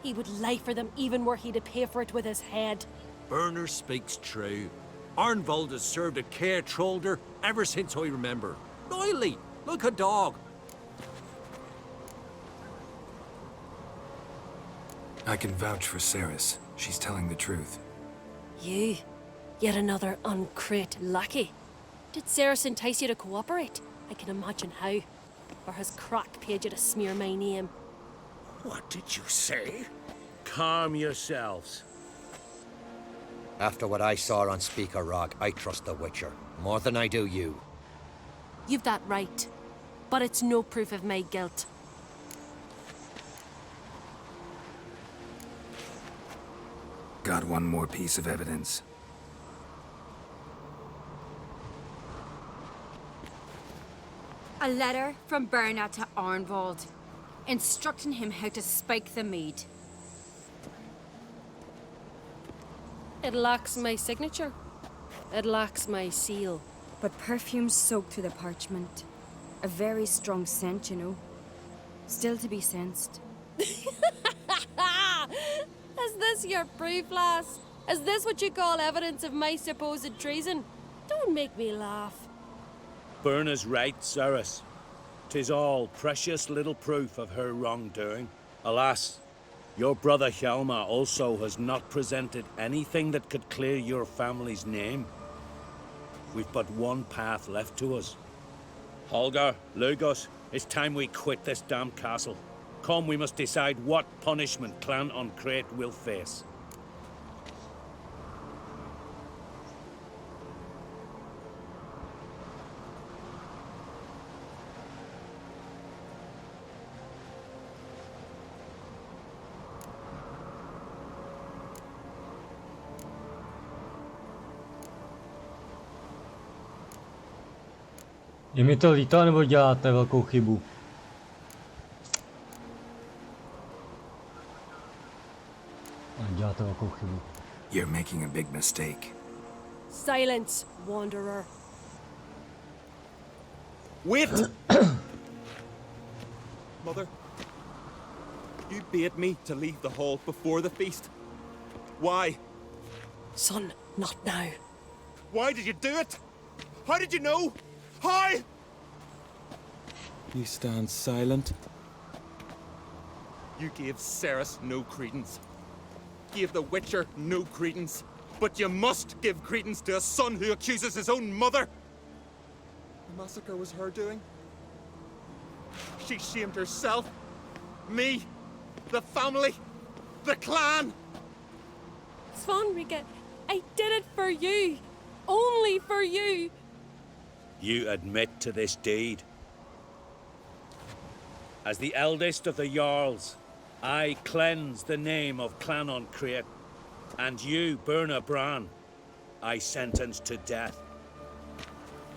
He would lie for them even were he to pay for it with his head. Berner speaks true. Arnvald has served at Caer Trolder ever since I remember. Loyally, like a dog. I can vouch for Ceres. She's telling the truth. You? Yet another Ancrate lackey? Did Ceres entice you to cooperate? I can imagine how. Or has Crack paid you to smear my name? What did you say? Calm yourselves. After what I saw on Speaker Rock, I trust the Witcher more than I do you. You've that right. But it's no proof of my guilt. Got one more piece of evidence. A letter from Berna to Arnwald, instructing him how to spike the mead. It lacks my signature. It lacks my seal. But perfume soaked through the parchment. A very strong scent, you know. Still to be sensed. Is this your proof, lass? Is this what you call evidence of my supposed treason? Don't make me laugh. Berna's right, Cyrus. 'Tis all precious little proof of her wrongdoing. Alas, your brother Hjalmar also has not presented anything that could clear your family's name. We've but one path left to us. Holger, Lugos, it's time we quit this damn castle. Come, we must decide what punishment Clan on Crete will face. Je mi to líto, nebo děláte velkou chybu? Děláte velkou chybu. You're making a big mistake. Silence, wanderer. Wait! Mother, you bade me to leave the hall before the feast. Why? Son, not now. Why did you do it? How did you know? How? You stand silent. You gave Ceres no credence. Gave the Witcher no credence. But you must give credence to a son who accuses his own mother. The massacre was her doing. She shamed herself, me, the family, the clan. Svanrika, I did it for you. Only for you. You admit to this deed. As the eldest of the Jarls, I cleanse the name of Clan on Crete, and you, Berna Bran, I sentence to death.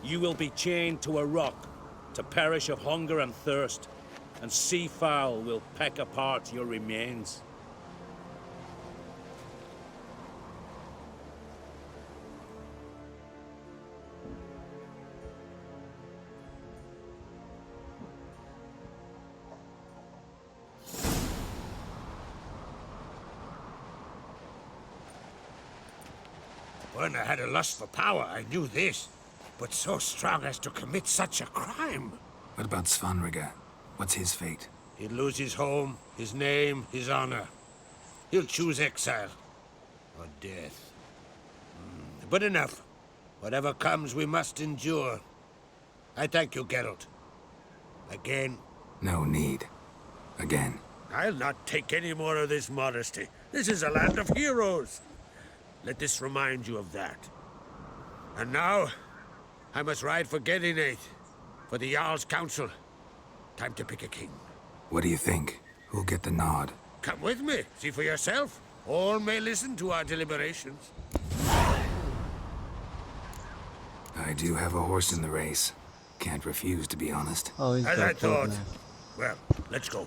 You will be chained to a rock to perish of hunger and thirst, and sea fowl will peck apart your remains. Berna had a lust for power, I knew this. But so strong as to commit such a crime. What about Svanrika? What's his fate? He'll lose his home, his name, his honor. He'll choose exile. Or death. But enough. Whatever comes, we must endure. I thank you, Gerald. Again. No need. Again. I'll not take any more of this modesty. This is a land of heroes. Let this remind you of that. And now, I must ride for Gedinate, for the Jarl's Council. Time to pick a king. What do you think? Who'll get the nod? Come with me, see for yourself. All may listen to our deliberations. I do have a horse in the race. Can't refuse, to be honest. Oh, As I thought. Well, let's go.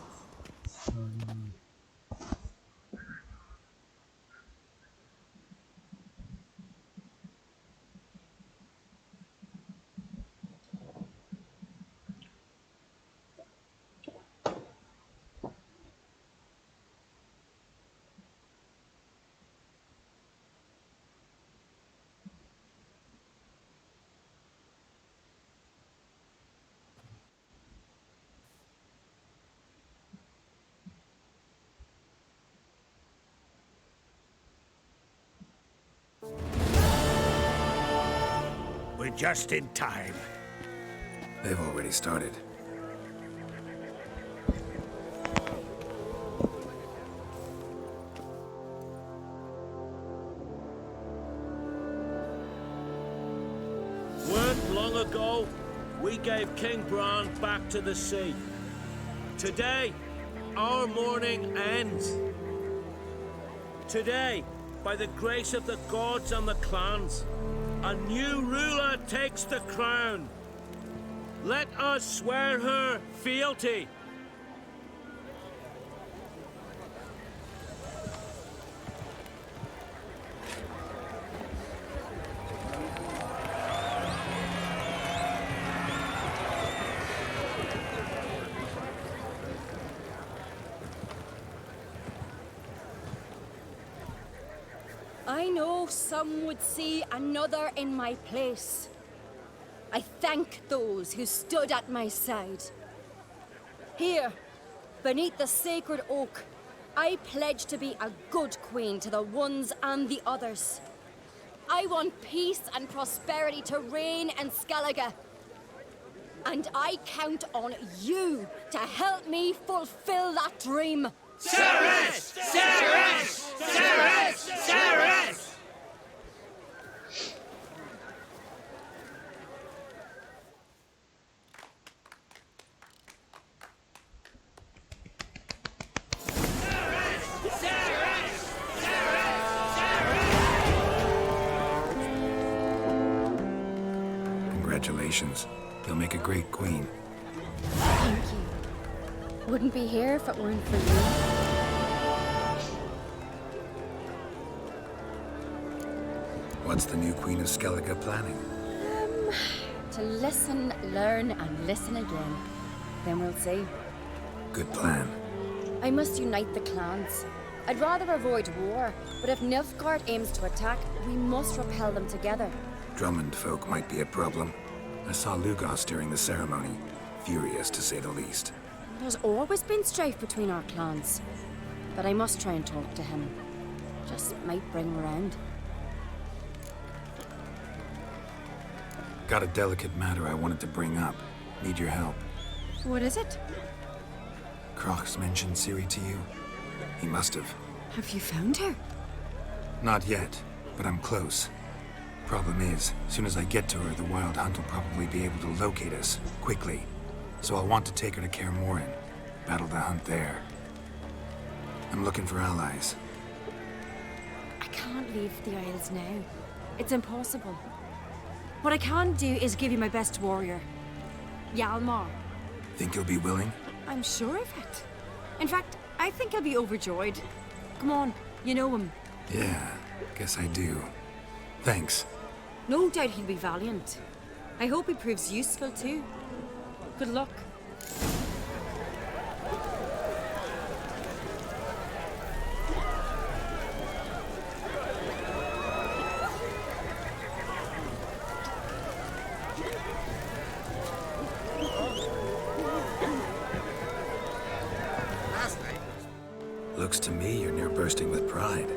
We're just in time. They've already started. long ago, we gave King Bran back to the sea. Today, our mourning ends. Today, by the grace of the gods and the clans, a new ruler takes the crown. Let us swear her fealty. I know some would see another in my place. I thank those who stood at my side. Here, beneath the sacred oak, I pledge to be a good queen to the ones and the others. I want peace and prosperity to reign in Skellige. And I count on you to help me fulfill that dream. Ceres! Ceres! Ceres! Ceres! Congratulations. You'll make a great queen. Thank you. Wouldn't be here if it weren't for you. What's the new Queen of Skellige planning? To listen, learn, and listen again. Then we'll see. Good plan. I must unite the clans. I'd rather avoid war, but if Nilfgaard aims to attack, we must repel them together. Drummond folk might be a problem. I saw Lugos during the ceremony. Furious, to say the least. There's always been strife between our clans. But I must try and talk to him. Just might bring him around. Got a delicate matter I wanted to bring up. Need your help. What is it? Crocs mentioned Ciry to you? He must have. Have you found her? Not yet, but I'm close. Problem is, soon as I get to her, the Wild Hunt will probably be able to locate us, quickly. So I'll want to take her to Kaer Morhen. Battle the hunt there. I'm looking for allies. I can't leave the Isles now. It's impossible. What I can do is give you my best warrior. Hjalmar. Think you'll be willing? I'm sure of it. In fact, I think he'll be overjoyed. Come on, you know him. Yeah, guess I do. Thanks. No doubt he'll be valiant. I hope he proves useful too. Good luck. Looks to me you're near bursting with pride.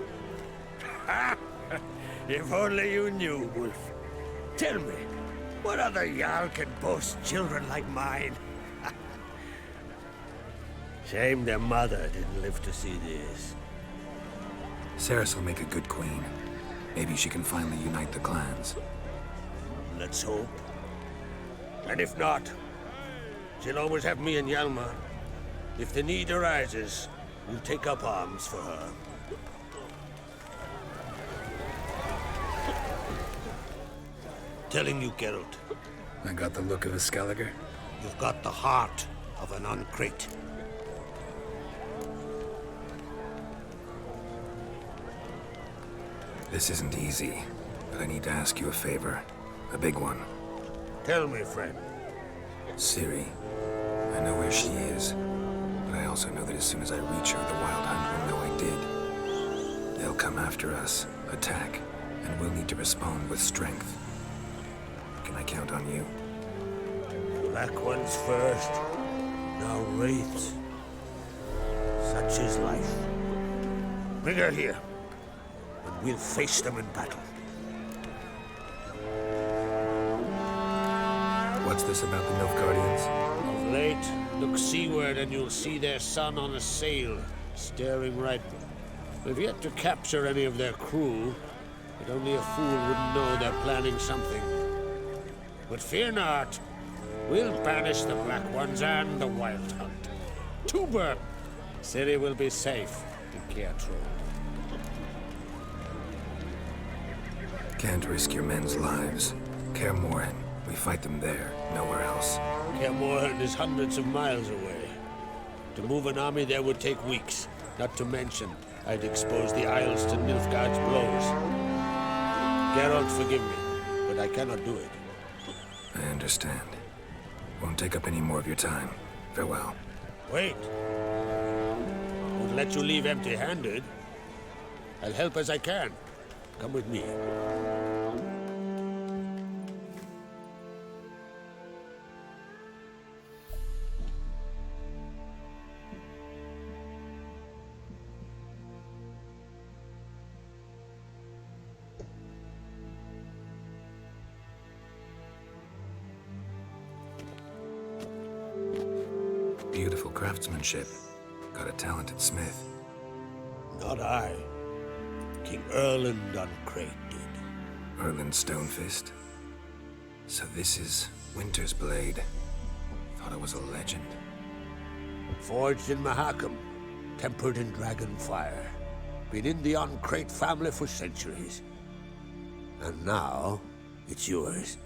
If only you knew, Wolf. Tell me, what other Jarl can boast children like mine? Shame their mother didn't live to see this. Ceres will make a good queen. Maybe she can finally unite the clans. Let's hope. And if not, she'll always have me and Hjalmar. If the need arises, we'll take up arms for her. Telling you, Gerald. I got the look of a Skelliger. You've got the heart of an uncrate. This isn't easy, but I need to ask you a favor. A big one. Tell me, friend. Ciry. I know where she is, but I also know that as soon as I reach her, the Wild Hunt will know I did. They'll come after us, attack, and we'll need to respond with strength. Can I count on you? Black ones first, now wraiths. Such is life. Bring her here, and we'll face them in battle. What's this about the Nilfgaardians? Of late, look seaward and you'll see their sun on a sail, staring right. We've yet to capture any of their crew, but only a fool wouldn't know they're planning something. But fear not. We'll banish the Black Ones and the Wild Hunt. To burn. Ciry will be safe in Caertrol. Can't risk your men's lives. Kaer Morhen. We fight them there, nowhere else. Kaer Morhen is hundreds of miles away. To move an army there would take weeks. Not to mention, I'd expose the Isles to Nilfgaard's blows. Gerald, forgive me, but I cannot do it. I understand. Won't take up any more of your time. Farewell. Wait. Won't let you leave empty-handed. I'll help as I can. Come with me. Beautiful craftsmanship. Got a talented smith. Not I. King Erland on Crate did. Erland Stonefist. So this is Winter's blade. Thought it was a legend. Forged in Mahakam. Tempered in dragon fire. Been in the Crate family for centuries. And now, it's yours.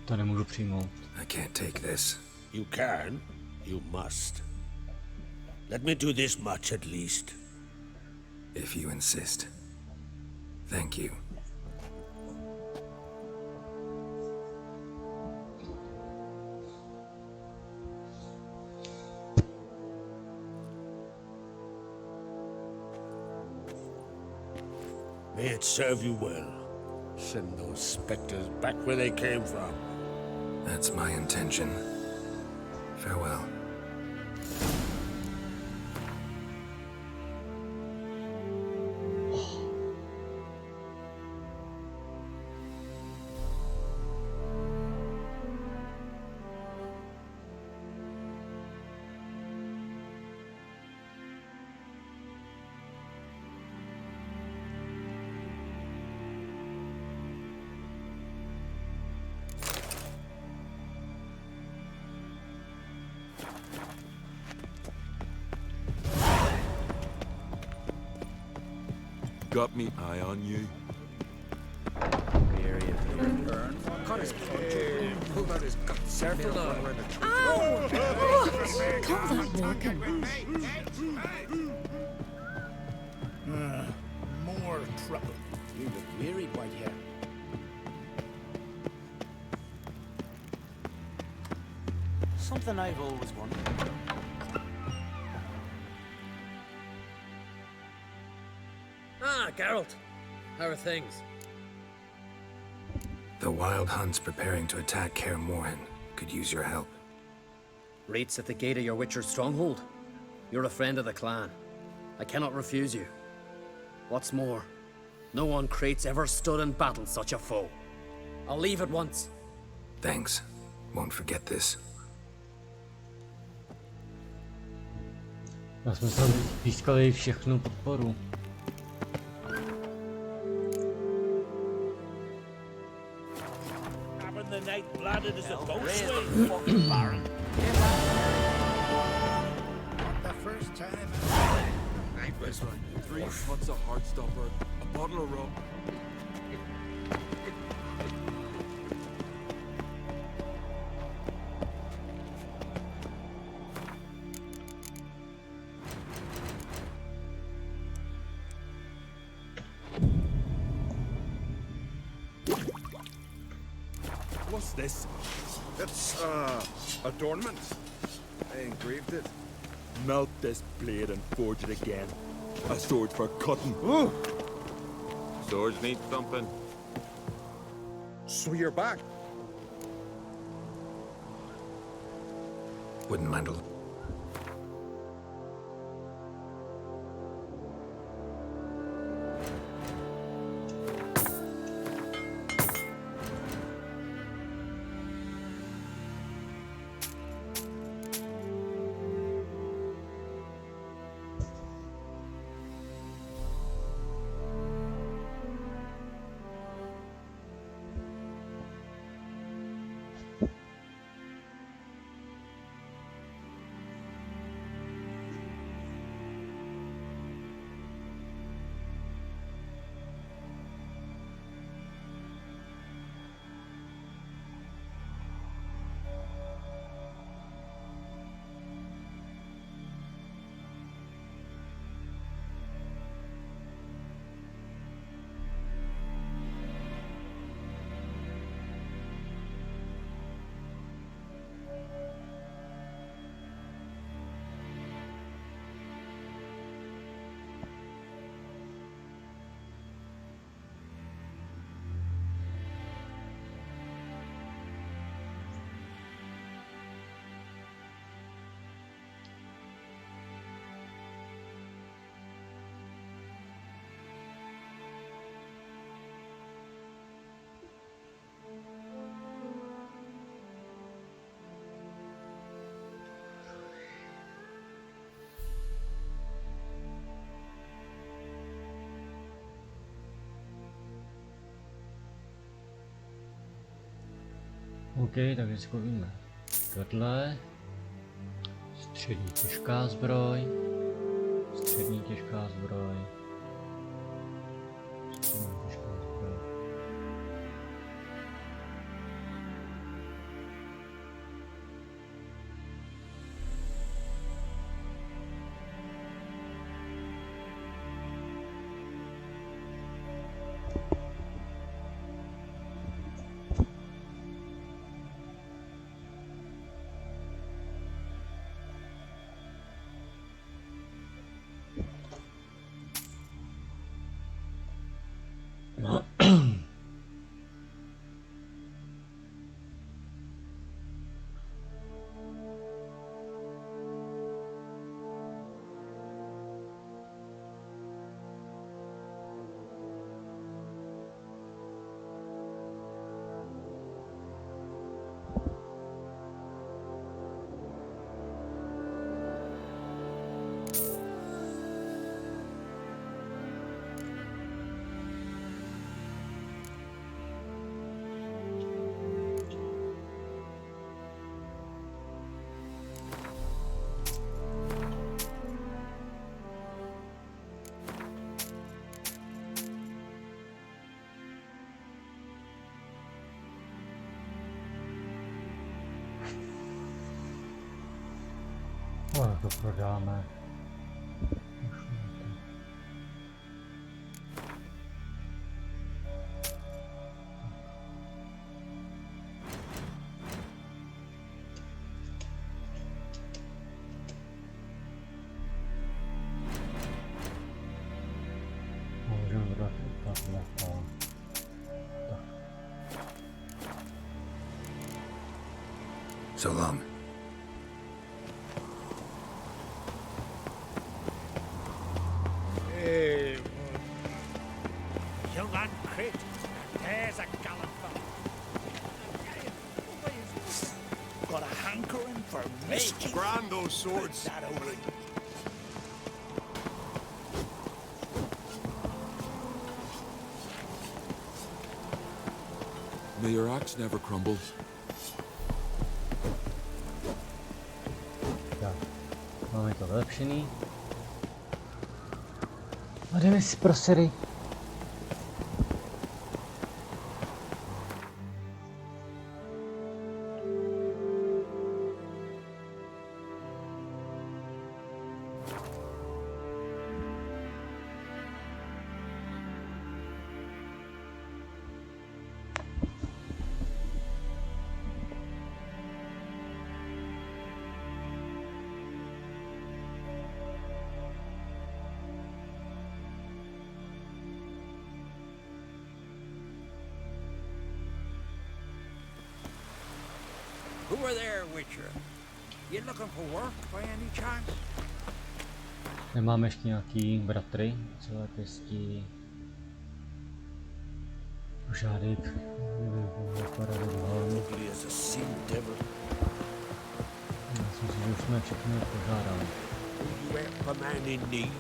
To nemůžu přijmout. I can't take this. You can. You must. Let me do this much at least. If you insist. Thank you. May it serve you well. Send those specters back where they came from. That's my intention. Farewell. Got me eye on you. More trouble. You look wearied, Whitehair. Something I've always wondered. Ah, Gerald. How are things? The Wild Hunt's preparing to attack Kaer Morhen. Could use your help. Rates at the gate of your Witcher's stronghold. You're a friend of the clan. I cannot refuse you. What's more, no one Crate's ever stood in battle such a foe. I'll leave at once. Thanks. Won't forget this. Já jsme tam získali všechnu podporu. The night blooded as a ghost Not the first time. This one. 3 pots of Heartstopper, a bottle of rum. What's this? It's, adornment. I engraved it. Melt this blade and forge it again. A sword for cutting. Ooh! Swords need thumping. So you're back. Wouldn't mind a OK, takže zkusíme tohle. Střední těžká zbroj. Střední těžká zbroj. Střední těžká zbroj. To prodáme. Můžeme dodat takhle. So long. Young man, Crit. There's a gallant fellow. Got a hankering for mischief. Brand those swords. That only. May your axe never crumble. Tak, máme to vylepšený. A jdeme si pro Ciry. Who are there, Witcher? You looking for work by any chance? Nemáme ještě nějaký bratry, celé pěstí. Požádek, Ugly as a sea devil. Já si myslím, že už jsme všechny požádali. You help a man in need.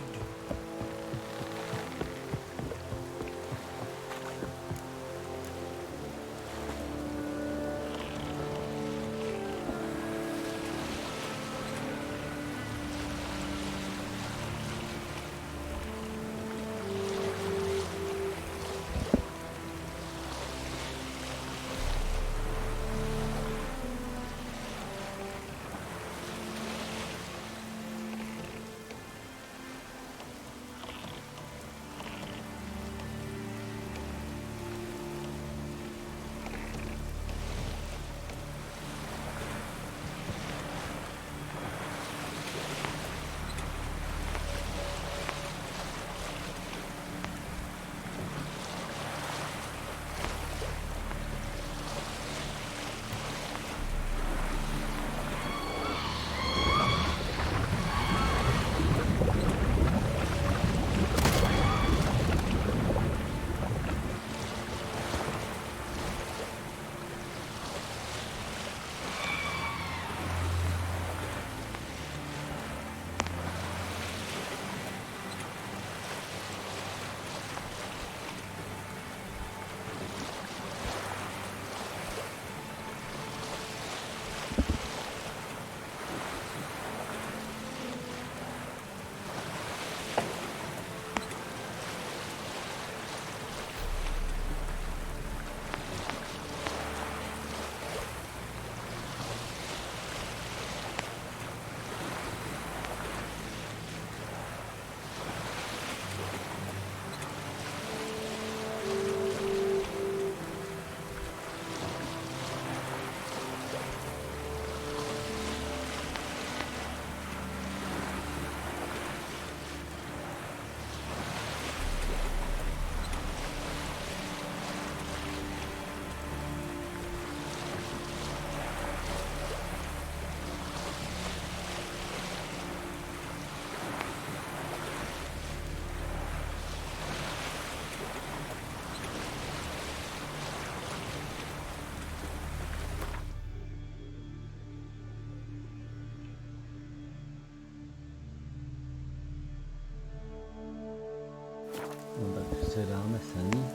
Krásný.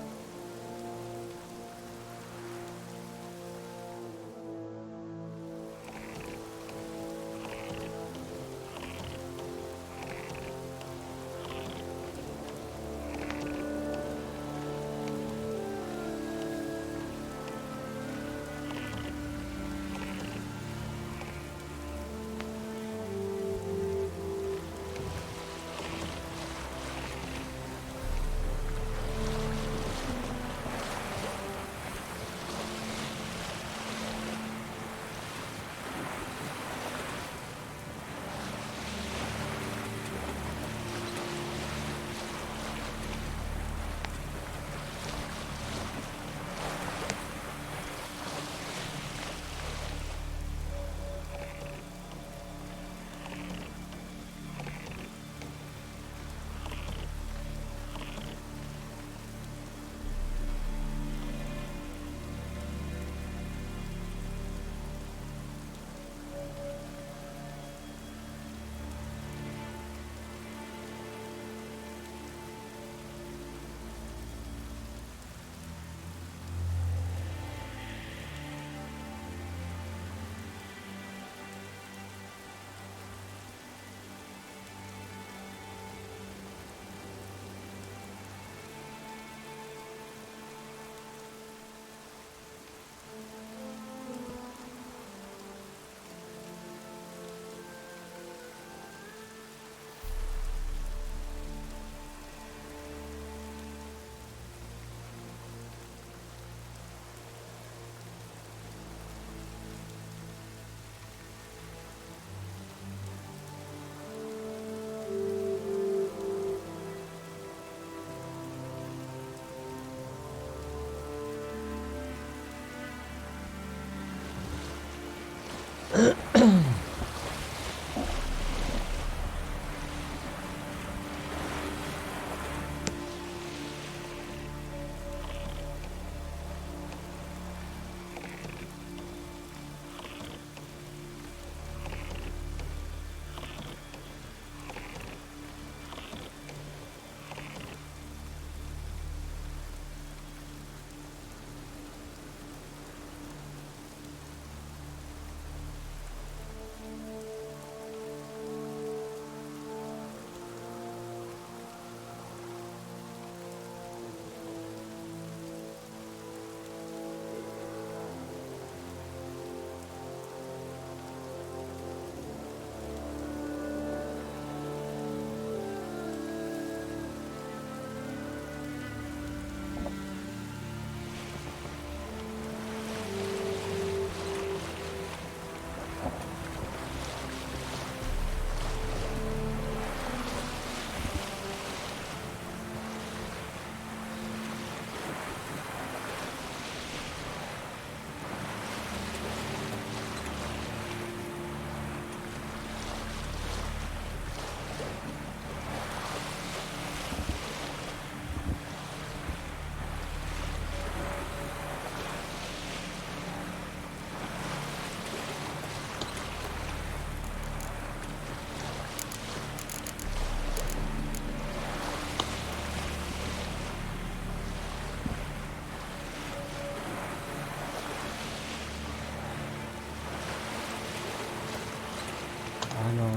Ano.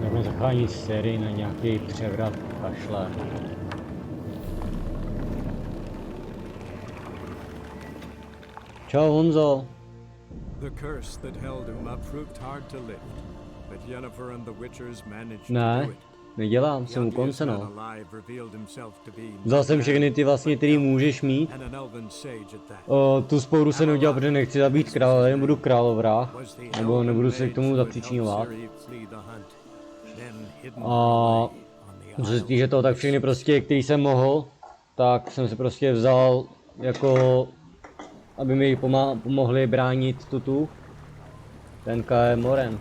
Jdeme zachránit Ciry na nějaký převrat kašle. Čau, Honzo. The curse that held Uma proved hard to lift, but Yennefer and the Witchers managed to Ne, do it. nedělám, jsem u konce, no. Vzal jsem všechny ty vlastně, který můžeš mít. Tu spouru se neudělal, protože nechci zabít krále, nebudu královrah, nebo nebudu se k tomu zapříčinovat. A co se týče toho, tak všechny prostě, který jsem mohl, tak jsem si prostě vzal jako, aby mi pomohli bránit ten KM Moren.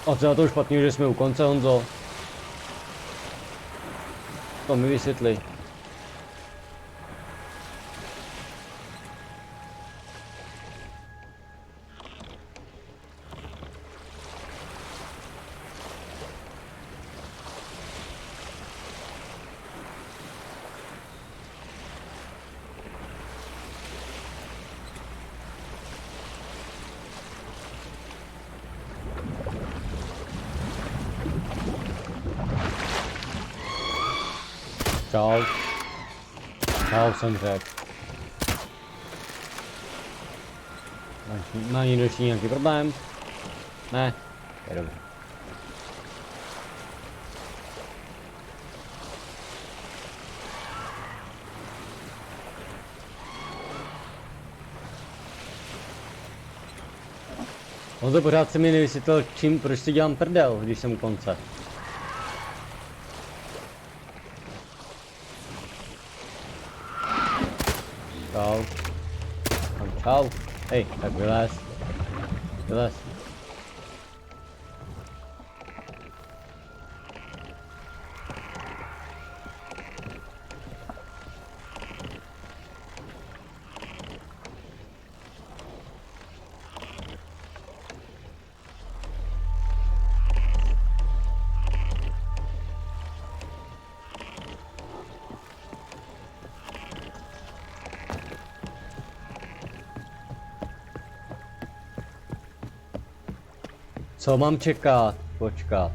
A co je to špatný, že jsme u konce, Honzo? To mi vysvětli. Čau. Čau, jsem řekl. Má někdo ještě nějaký problém? Ne? Je dobře. On to pořád se mi nevysvětlil, proč si dělám prdel, když jsem u konce. Čau. Čau. Hej, tak vylez. Vylez. Co mám čekat? Počkat.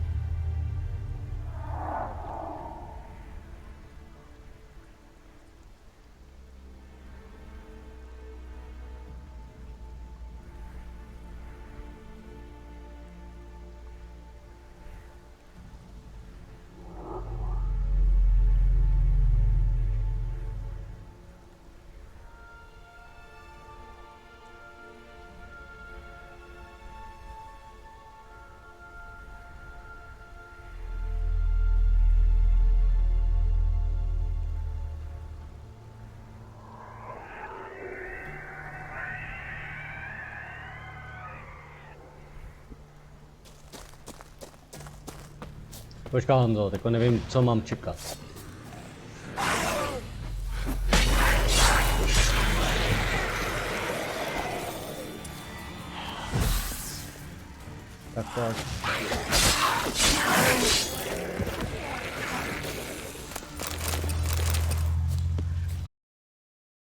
Počkej, Honzo, tak nevím, co mám čekat. Tak.